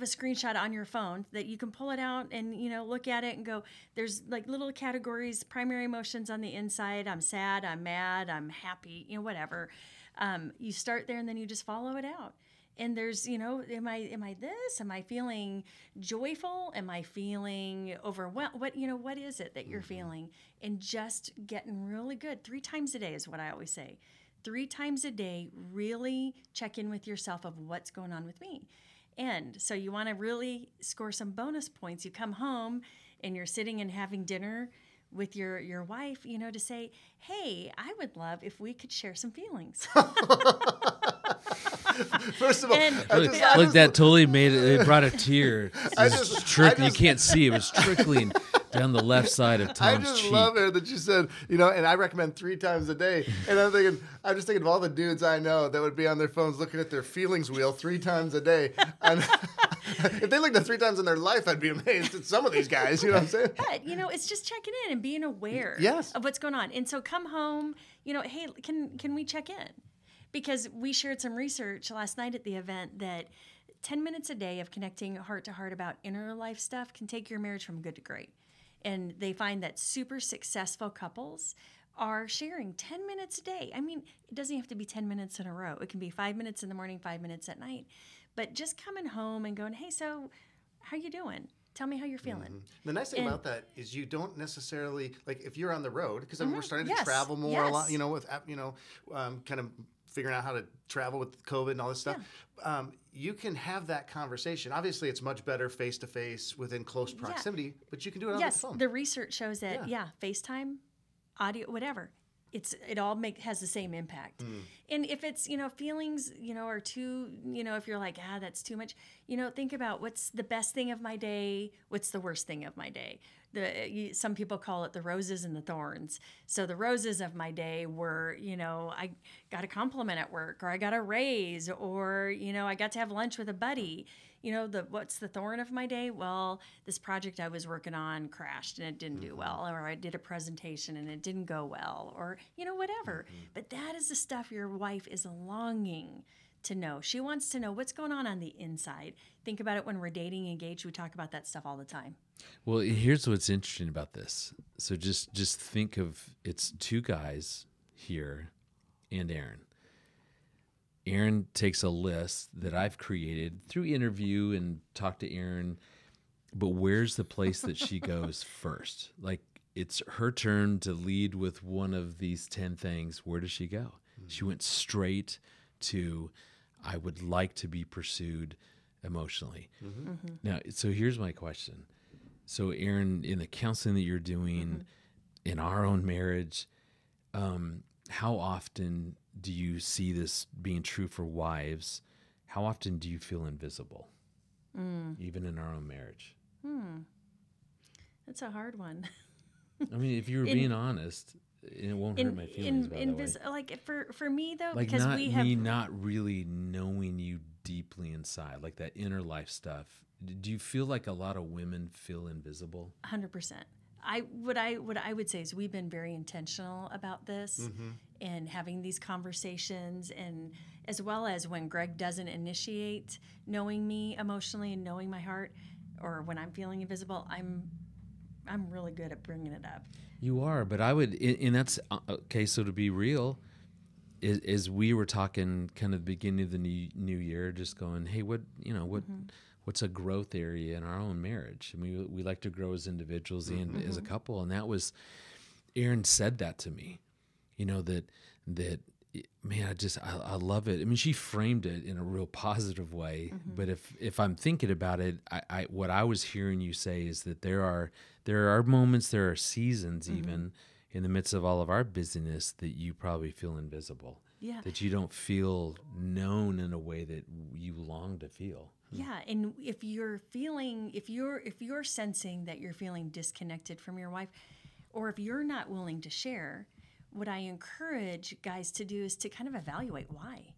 a screenshot on your phone that you can pull it out and, look at it and go, there's like little categories, primary emotions on the inside. I'm sad, I'm mad, I'm happy, whatever. You start there and then you just follow it out. And there's, am I this? Am I feeling joyful? Am I feeling overwhelmed? What is it that you're feeling? And just getting really good. 3 times a day is what I always say. 3 times a day, really check in with yourself of what's going on with me. And so you want to really score some bonus points. You come home and you're sitting and having dinner with your wife, to say, hey, I would love if we could share some feelings. First of all, look, that totally made it. It brought a tear. You can't see it was trickling down the left side of Tom's cheek. I just love it that you said, and I recommend 3 times a day. And I'm just thinking of all the dudes I know that would be on their phones looking at their feelings wheel 3 times a day. And if they looked at 3 times in their life, I'd be amazed at some of these guys. You know what I'm saying? But, it's just checking in and being aware of what's going on. And so come home, hey, can we check in? Because we shared some research last night at the event that 10 minutes a day of connecting heart to heart about inner life stuff can take your marriage from good to great. And they find that super successful couples are sharing 10 minutes a day. I mean, it doesn't have to be 10 minutes in a row. It can be 5 minutes in the morning, 5 minutes at night. But just coming home and going, hey, so how you doing? Tell me how you're feeling. The nice thing about that is you don't necessarily, like if you're on the road, because we're starting to travel more a lot, with, kind of figuring out how to travel with COVID and all this stuff. Yeah. You can have that conversation. Obviously, it's much better face-to-face within close proximity, but you can do it on the phone. Yes, the research shows that, FaceTime, audio, whatever, it all has the same impact. And if it's, feelings, are too, if you're like, that's too much, think about what's the best thing of my day, what's the worst thing of my day. Some people call it the roses and the thorns. So the roses of my day were, I got a compliment at work, or I got a raise, or, I got to have lunch with a buddy. What's the thorn of my day? Well, this project I was working on crashed and it didn't do well, or I did a presentation and it didn't go well, or, whatever. But that is the stuff your wife is longing to know. She wants to know what's going on the inside. Think about it when we're dating, engaged, we talk about that stuff all the time. Well, here's what's interesting about this. So just think of, it's two guys here and Erin. Erin takes a list that I've created through interview and talk to Erin, but where's the place that she goes first? Like, it's her turn to lead with one of these 10 things. Where does she go? She went straight to, I would like to be pursued emotionally. Now, so here's my question. So Erin, in the counseling that you're doing, in our own marriage, how often do you see this being true for wives? How often do you feel invisible, even in our own marriage? That's a hard one. I mean, if you were being honest, and it won't hurt my feelings about that way. Like for me though, like because not we have me not really knowing you deeply inside, like that inner life stuff. Do you feel like a lot of women feel invisible? 100%. What I would say is we've been very intentional about this and having these conversations, and as well as when Greg doesn't initiate knowing me emotionally and knowing my heart, or when I'm feeling invisible, I'm really good at bringing it up. You are, but I would, and that's okay. So to be real, is we were talking kind of the beginning of the new year, just going, hey, what's a growth area in our own marriage? I mean, we like to grow as individuals and as a couple, and that was, Erin said that to me, that man, I love it. I mean, she framed it in a real positive way, but if I'm thinking about it, I what I was hearing you say is that there are moments, there are seasons even in the midst of all of our busyness that you probably feel invisible. Yeah. That you don't feel known in a way that you long to feel. Yeah, and if you're sensing that you're feeling disconnected from your wife, or if you're not willing to share, what I encourage guys to do is to kind of evaluate why.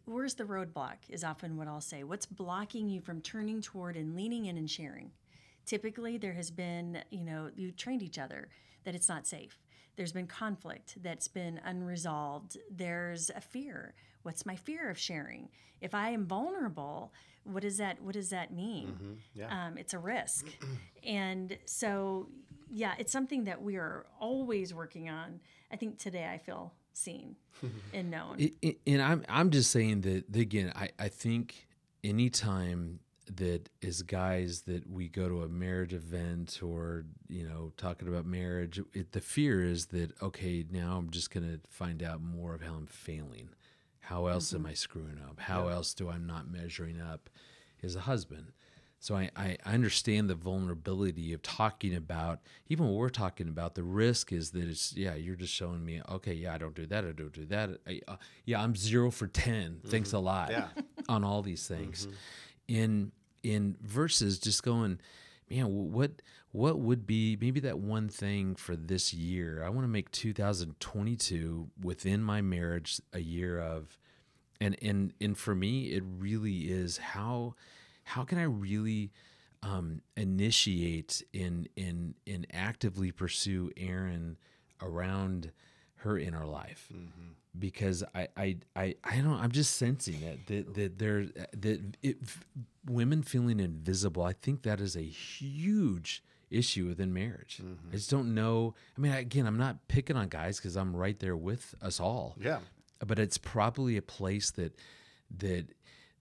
Where's the roadblock is often what I'll say. What's blocking you from turning toward and leaning in and sharing? Typically, there has been, you trained each other that it's not safe. There's been conflict that's been unresolved. There's a fear. What's my fear of sharing? If I am vulnerable, what does that mean? It's a risk. And so, yeah, it's something that we are always working on. I think today I feel seen and known. And I'm just saying that, again, I think anytime that as guys that we go to a marriage event or, talking about marriage, the fear is that, okay, now I'm just going to find out more of how I'm failing. How else am I screwing up? How else do I not measuring up as a husband? So I understand the vulnerability of talking about, even what we're talking about, the risk is that it's, you're just showing me, okay, I don't do that, I don't do that. I'm 0 for 10. Thanks a lot on all these things. In versus just going, man, what would be maybe that one thing for this year? I want to make 2022 within my marriage a year of, and for me, it really is how can I really initiate and actively pursue Erin around her inner life? Because I don't know, I'm just sensing that women feeling invisible. I think that is a huge issue within marriage. I just don't know. I mean, again, I'm not picking on guys because I'm right there with us all. Yeah. But it's probably a place that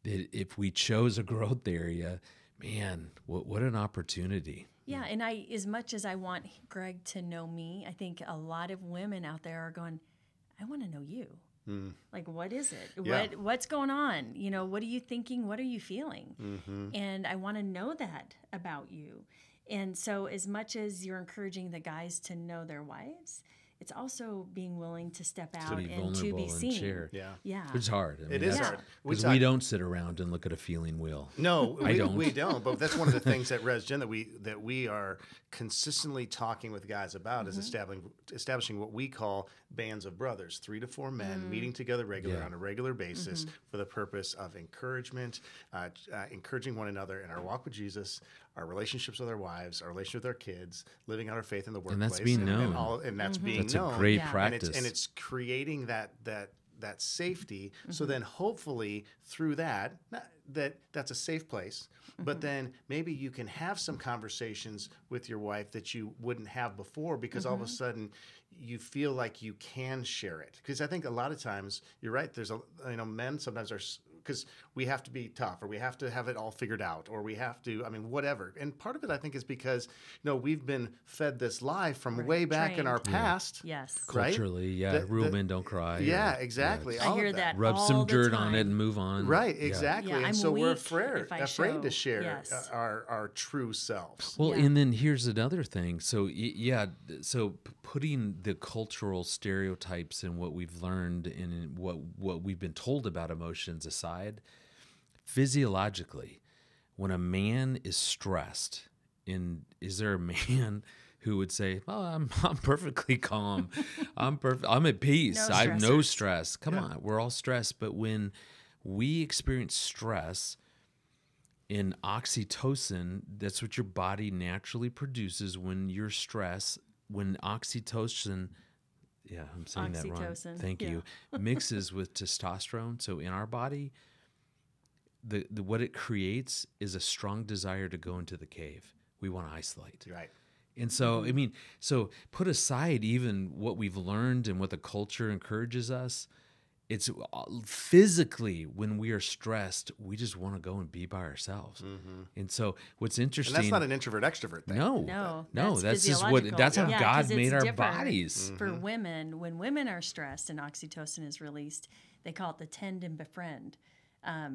if we chose a growth area, man, what an opportunity. Yeah, and as much as I want Greg to know me, I think a lot of women out there are going, I want to know you. Like, what is it? Yeah. What's going on? What are you thinking? What are you feeling? And I want to know that about you. And so as much as you're encouraging the guys to know their wives, it's also being willing to step To out be and vulnerable to be and seen. share. Yeah. Yeah. Which is hard. It is that's- hard. Because we don't sit around and look at a feeling wheel. No, I don't. We don't. But that's one of the things at RESGEN that we are consistently talking with guys about is establishing what we call bands of brothers, 3 to 4 men meeting together on a regular basis for the purpose of encouragement, encouraging one another in our walk with Jesus, our relationships with our wives, our relationship with our kids, living out our faith in the workplace, And that's being known. and that's being That's known. a great Yeah. practice. And it's creating that safety. So then hopefully through that's a safe place. But then maybe you can have some conversations with your wife that you wouldn't have before because all of a sudden you feel like you can share it. Because I think a lot of times you're right. There's men sometimes are, because we have to be tough, or we have to have it all figured out, or we have to, whatever. And part of it, I think, is because, we've been fed this lie from way back in our past. Yes. Right? Culturally, rule men don't cry. Yeah, exactly. I all hear of that Rub all some the dirt time. on it and move on. Right, Yeah. exactly. Yeah, and I'm so we're weak if I afraid to show. share Yes. our true selves. Well, Yeah. and then here's another thing. So putting the cultural stereotypes and what we've learned and what we've been told about emotions aside, physiologically, when a man is stressed, is there a man who would say, "Oh, I'm perfectly calm, I'm at peace, No I have no stressors. stress"? Come on, we're all stressed. But when we experience stress, in oxytocin, that's what your body naturally produces when you're stressed. When oxytocin, I'm saying that wrong. Oxytocin, Thank you. Mixes with testosterone. So in our body, the what it creates is a strong desire to go into the cave. We want to isolate. Right. And so, so put aside even what we've learned and what the culture encourages us. It's physically when we are stressed, we just want to go and be by ourselves. And so, what's interesting? And that's not an introvert extrovert thing. No, that's that's just physiological. that's how Yeah, God 'cause it's made our different. bodies. For women, when women are stressed and oxytocin is released, they call it the tend and befriend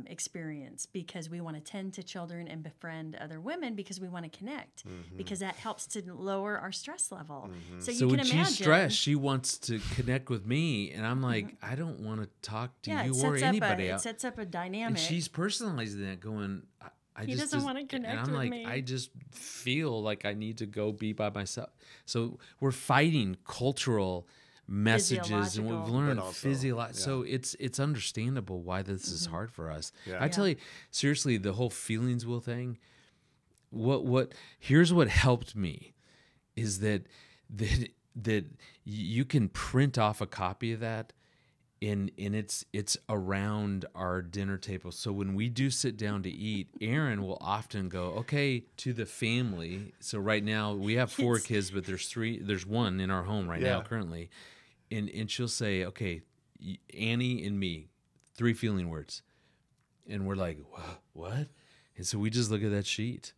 experience, because we want to tend to children and befriend other women because we want to connect, because that helps to lower our stress level. So you So can when imagine. she's stressed, she wants to connect with me, and I'm like, I don't want to talk to Yeah, you it or sets anybody up else. it sets up a dynamic. And she's personalizing that, going, I He just doesn't wanna connect and I'm with like, me. I just feel like I need to go be by myself. So we're fighting cultural messages, and we've Physiological. learned But also, physiological. So it's understandable why this is hard for us. Yeah. I tell you, seriously, the whole feelings wheel thing. Here's what helped me is that you can print off a copy of that. And it's around our dinner table. So when we do sit down to eat, Erin will often go, okay, to the family. So right now we have 4 kids, but there's 1 in our home right now currently. And she'll say, okay, Annie and me, 3 feeling words. And we're like, what? And so we just look at that sheet.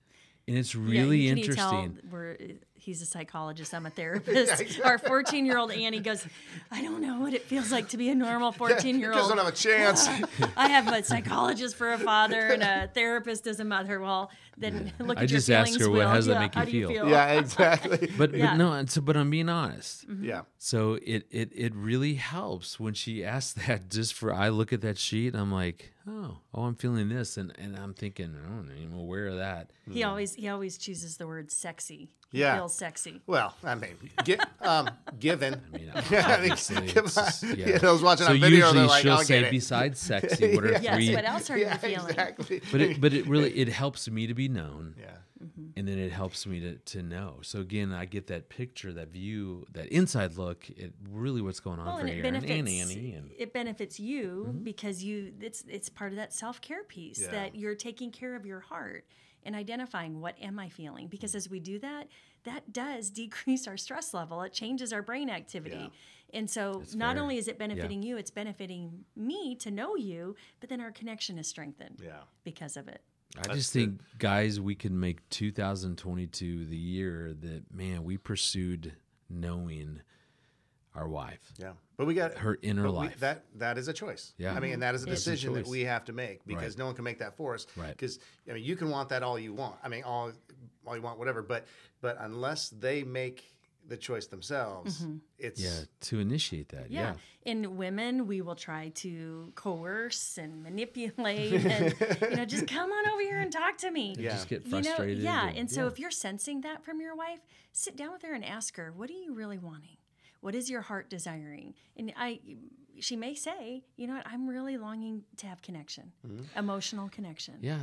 And it's really can interesting. You tell he's a psychologist, I'm a therapist. Our 14-year-old Annie goes, I don't know what it feels like to be a normal 14-year-old. Doesn't have a chance. I have a psychologist for a father and a therapist as a mother. Well, then look I at your just asked feelings her, wheel. how does that Yeah, make you how do you feel? Yeah, exactly. But I'm being honest. Yeah. So it really helps when she asks that. I look at that sheet and I'm like, oh, I'm feeling this, and I'm thinking, I'm aware of that. He always chooses the word sexy. He Yeah. feels sexy. Well, given. Obviously, I was watching so on video. usually They're like, she'll I'll say, get it. besides sexy, what are Yes, 3? what else are you feeling? Exactly. But it really helps me to be known. Yeah. And then it helps me to know. So again, I get that picture, that view, that inside look at really what's going on Well, for and it Erin benefits and Annie. And it benefits you because it's part of that self-care piece Yeah. that you're taking care of your heart and identifying what am I feeling, because as we do that does decrease our stress level. It changes our brain activity. Yeah. And so That's not fair. only is it benefiting you, it's benefiting me to know you, but then our connection is strengthened Yeah. because of it. I just think, guys, we can make 2022 the year that, man, we pursued knowing our wife. Yeah. But we got Her inner life. That is a choice. Yeah. I mean, and that is a It is a decision that choice. we have to make, because Right. no one can make that for us. Right. Because you can want that all you want. I mean, all you want, whatever. But unless they make the choice themselves. It's to initiate that. Yeah. In women, we will try to coerce and manipulate and, just come on over here and talk to me. Just get frustrated. And so if you're sensing that from your wife, sit down with her and ask her, what are you really wanting? What is your heart desiring? And she may say, you know what, I'm really longing to have connection, emotional connection. Yeah.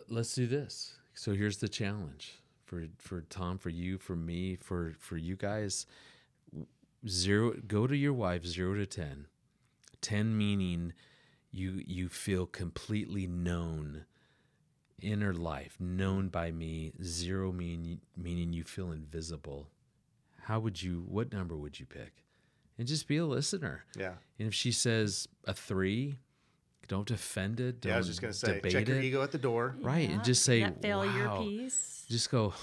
Let's do this. So here's the challenge for Tom, for you, for me, for you guys. Go to your wife, 0 to 10. 10 meaning you feel completely known in her life, known by me. 0 meaning you feel invisible. What number would you pick? And just be a listener. Yeah. And if she says a 3, don't defend it. Don't I was just going to say, check it. your ego at the door. Right. And just say, that failure wow. Piece. Just go,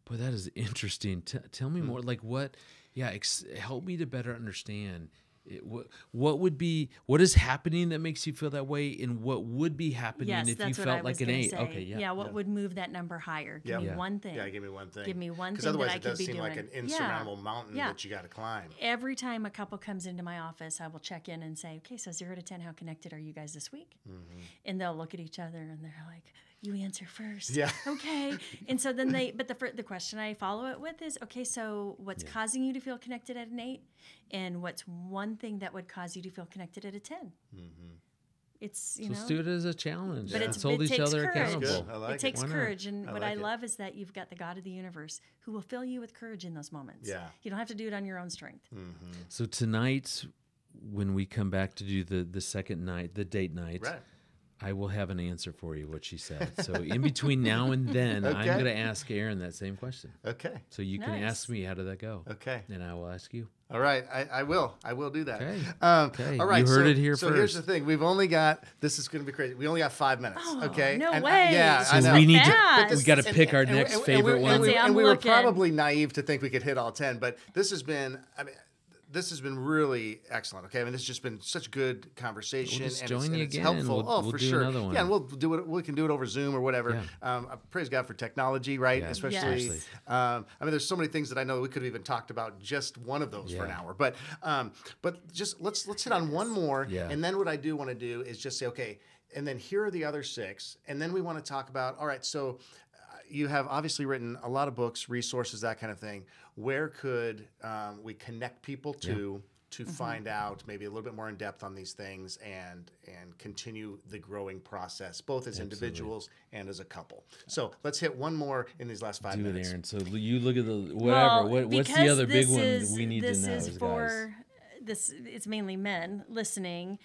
boy, that is interesting. Tell me more. Like what? Yeah. Help me to better understand. What is happening that makes you feel that way, and what would be happening if you felt like an 8? Say. Okay, yeah. What would move that number higher? Give me one thing. Yeah, give me one thing. Give me one thing that I could be doing. Because otherwise it does seem like an insurmountable mountain that you got to climb. Every time a couple comes into my office, I will check in and say, okay, so 0 to 10, how connected are you guys this week? And they'll look at each other and they're like, you answer first. Yeah. Okay. And so then but the question I follow it with is, okay, so what's causing you to feel connected at an 8? And what's one thing that would cause you to feel connected at a 10? It's, Let's do it as a challenge. But Let's hold each other accountable. I it takes courage. And what I like love is that you've got the God of the universe who will fill you with courage in those moments. Yeah. You don't have to do it on your own strength. So tonight, when we come back to do the second night, the date night, Right. I will have an answer for you, what she said. So in between now and then, I'm going to ask Erin that same question. Okay. So you can ask me, how did that go? Okay. And I will ask you. All right. I will do that. Okay. Okay. All right. You heard it here so first. Here's the thing. We've only got, this is going to be crazy. We only got 5 minutes. Okay. No way. So I know. we need Fast. we got to pick our next favorite one. And we were probably naive to think we could hit all 10, but this has been, this has been really excellent. Okay, this has just been such good conversation. We'll just and join you it's again. helpful. We'll for do sure. another one. Yeah, and we'll do it. We can do it over Zoom or whatever. Yeah. Praise God for technology, right? Yeah. Especially. Yes. There's so many things that I know we could have even talked about just one of those for an hour. But just let's hit on one more. Yeah. And then what I do want to do is just say, okay, and then here are the other 6, and then we want to talk about. All right, so. You have obviously written a lot of books, resources, that kind of thing. Where could we connect people to find out maybe a little bit more in depth on these things and continue the growing process, both as individuals and as a couple? So let's hit one more in these last 5 minutes. Do it, Erin. So you look at the whatever. What's the other big one we need to know, guys? It's mainly men listening.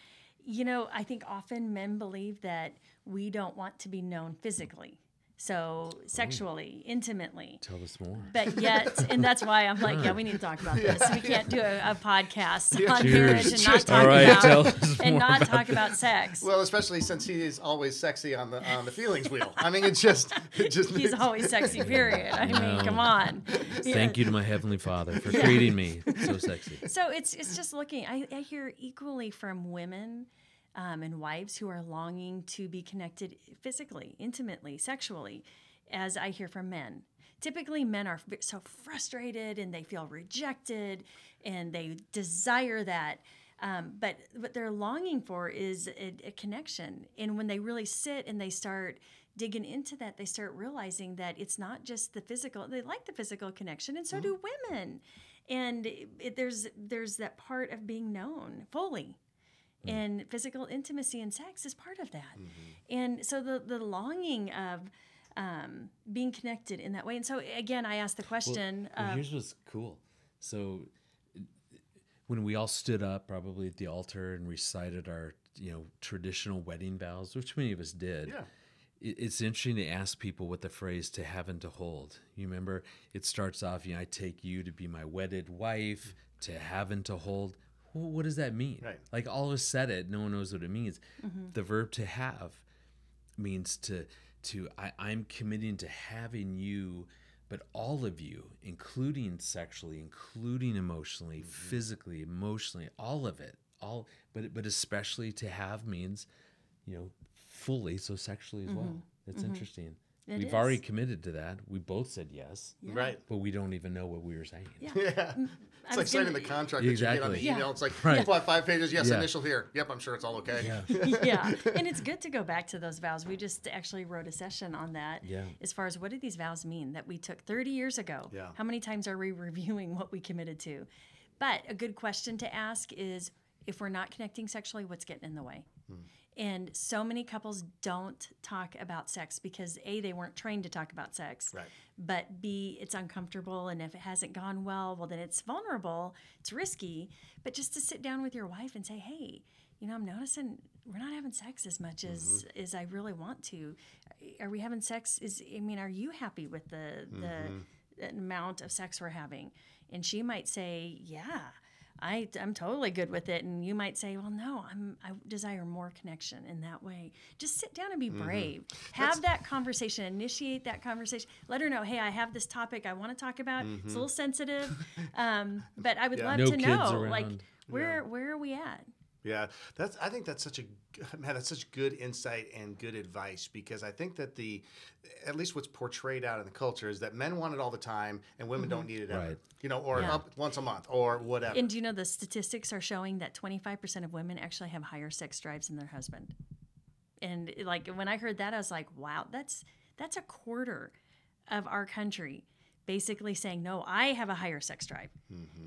I think often men believe that we don't want to be known physically. So sexually, intimately. Tell us more. But yet, and that's why I'm like, we need to talk about this. We can't do a podcast on marriage and not talk about sex. Well, especially since he is always sexy on the feelings wheel. It just he's always sexy. Period. Come on. Thank you to my Heavenly Father for creating me so sexy. So it's just looking. I hear equally from women. And wives who are longing to be connected physically, intimately, sexually, as I hear from men. Typically, men are so frustrated and they feel rejected and they desire that. But what they're longing for is a connection. And when they really sit and they start digging into that, they start realizing that it's not just the physical. They like the physical connection, and so do women. And there's that part of being known fully. And physical intimacy and sex is part of that. And so the longing of being connected in that way. And so, again, I asked the question. Here's what's cool. So when we all stood up probably at the altar and recited our traditional wedding vows, which many of us did, it's interesting to ask people what the phrase "to have and to hold." You remember, it starts off, I take you to be my wedded wife, to have and to hold. Well, what does that mean? Right. Like all of us said it, no one knows what it means. The verb "to have" means I'm committing to having you, but all of you, including sexually, including emotionally, physically, emotionally, all of it, but especially to have means, fully, so sexually as well. That's interesting. We've already committed to that. We both said yes. Yeah. Right. But we don't even know what we were saying. Yeah. Yeah. It's like signing the contract that you get on the email. Yeah. It's like, Right. 5 pages. Yes, Yeah. initial here. Yep, I'm sure it's all okay. Yeah. Yeah. And it's good to go back to those vows. We just actually wrote a session on that. Yeah. As far as what do these vows mean that we took 30 years ago? Yeah. How many times are we reviewing what we committed to? But a good question to ask is, if we're not connecting sexually, what's getting in the way? And so many couples don't talk about sex because A, they weren't trained to talk about sex. Right. But B, it's uncomfortable, and if it hasn't gone well, then it's vulnerable, it's risky. But just to sit down with your wife and say, hey, I'm noticing we're not having sex as much as I really want to. Are we having sex? Are you happy with the amount of sex we're having? And she might say, yeah, I'm totally good with it. And you might say, well, no, I desire more connection in that way. Just sit down and be brave. Have that conversation, initiate that conversation. Let her know, hey, I have this topic I want to talk about. It's a little sensitive, but I would love No to kids know, around. like, where are we at? Yeah, I think that's such good insight and good advice, because I think that at least what's portrayed out in the culture is that men want it all the time and women don't need it ever. Right. Or up once a month or whatever. And do you know the statistics are showing that 25% of women actually have higher sex drives than their husband? And like when I heard that, I was like, wow, that's a quarter of our country basically saying, no, I have a higher sex drive.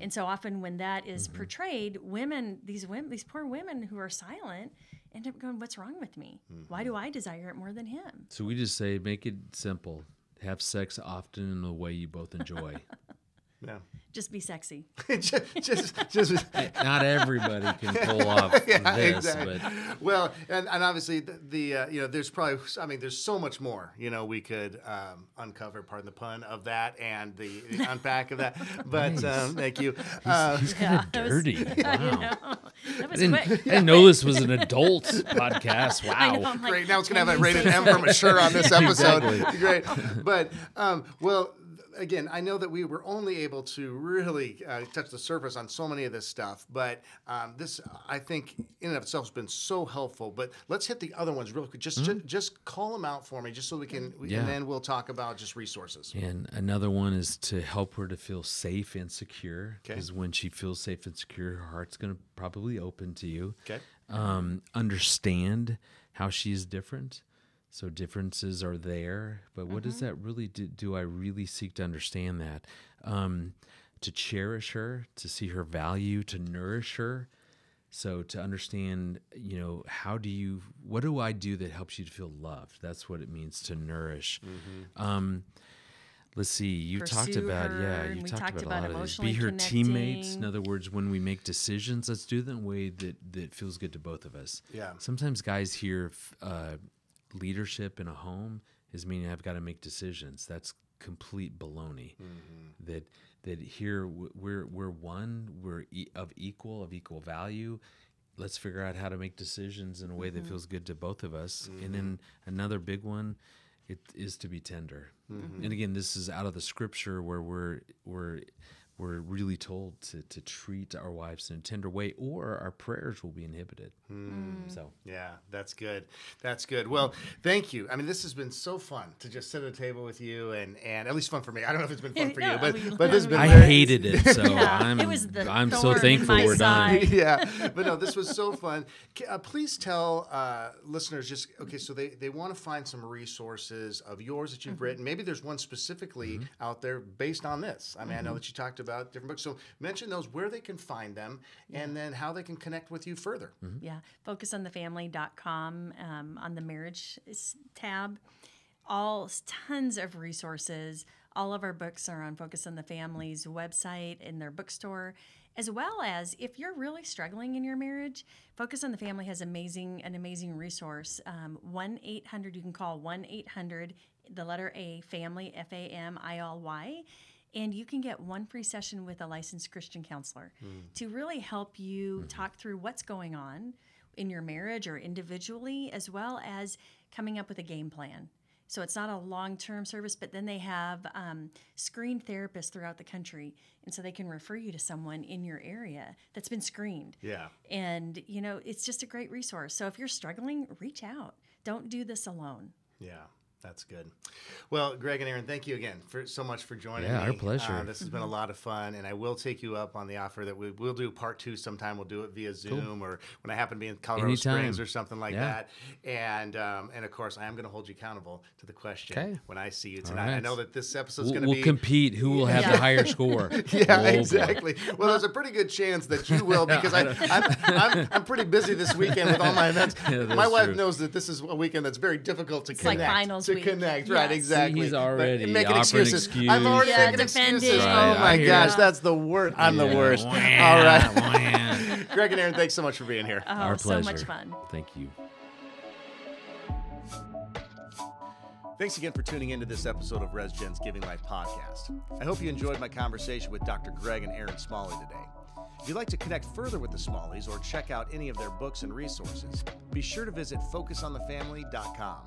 And so often when that is portrayed, these poor women who are silent end up going, what's wrong with me? Why do I desire it more than him? So we just say, make it simple. Have sex often in the way you both enjoy. Yeah. Just be sexy. just Not everybody can pull off this, exactly. but Well, and obviously there's probably, there's so much more, we could uncover, pardon the pun, of that and the unpack of that. But thank you. he's kind of dirty. Wow. That was I quick. didn't know this was an adult podcast. Wow. I know, I'm like, Great. Now it's going to have can a you rated say M from Assure on this episode. Exactly. Great. But, well, again, I know that we were only able to really touch the surface on so many of this stuff, but this, I think, in and of itself has been so helpful. But let's hit the other ones real quick. Just call them out for me, just so we can, and then we'll talk about just resources. And another one is to help her to feel safe and secure. Because when she feels safe and secure, her heart's going to probably open to you. Okay. Understand how she's different. So differences are there, but what does that really do? Do I really seek to understand that? To cherish her, to see her value, to nourish her. So to understand, what do I do that helps you to feel loved? That's what it means to nourish. Let's see, you talked about a lot of this. Be her teammates. In other words, when we make decisions, let's do them in a way that feels good to both of us. Yeah. Sometimes guys hear leadership in a home is meaning I've got to make decisions. That's complete baloney. That here we're one, we're of equal value. Let's figure out how to make decisions in a way that feels good to both of us. And then another big one, it is to be tender. And again, this is out of the scripture where we're really told to treat our wives in a tender way, or our prayers will be inhibited. So yeah, that's good. That's good. Well, thank you. This has been so fun to just sit at a table with you, and at least fun for me. I don't know if it's been fun for you, but this has been. I hated it, so I'm so thankful we're done. Yeah, but no, this was so fun. Please tell listeners so they want to find some resources of yours that you've written. Maybe there's one specifically out there based on this. I know that you talked about different books, so mention those, where they can find them, and then how they can connect with you further. Yeah, focusonthefamily.com on the marriage tab. Tons of resources. All of our books are on Focus on the Family's website in their bookstore, as well as if you're really struggling in your marriage, Focus on the Family has an amazing resource. 1-800, you can call 1-800, the letter A, family, FAMILY. And you can get one free session with a licensed Christian counselor to really help you talk through what's going on in your marriage or individually, as well as coming up with a game plan. So it's not a long-term service, but then they have screened therapists throughout the country, and so they can refer you to someone in your area that's been screened. Yeah. And, it's just a great resource. So if you're struggling, reach out. Don't do this alone. Yeah. That's good. Well, Greg and Erin, thank you again so much for joining me. Yeah, our pleasure. This has been a lot of fun, and I will take you up on the offer that we'll do part 2 sometime. We'll do it via Zoom or when I happen to be in Colorado Springs or something like that. And of course, I am going to hold you accountable to the question when I see you tonight. Right. I know that this episode's going to be... We'll compete. Who will have the higher score? Exactly. Well, there's a pretty good chance that you will because I'm pretty busy this weekend with all my events. My wife knows that this is a weekend that's very difficult to connect. Like finals week. Right, exactly. See, he's already making excuses. Excuse. I'm already making excuses. Right, oh my gosh, that's the worst. I'm the worst. All right. Greg and Erin, thanks so much for being here. Our pleasure. So much fun. Thank you. Thanks again for tuning into this episode of RESGEN's Giving Life Podcast. I hope you enjoyed my conversation with Dr. Greg and Erin Smalley today. If you'd like to connect further with the Smalleys or check out any of their books and resources, be sure to visit focusonthefamily.com.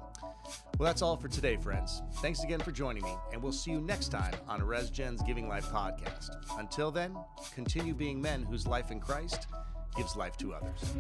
Well, that's all for today, friends. Thanks again for joining me, and we'll see you next time on RESGEN's Giving Life Podcast. Until then, continue being men whose life in Christ gives life to others.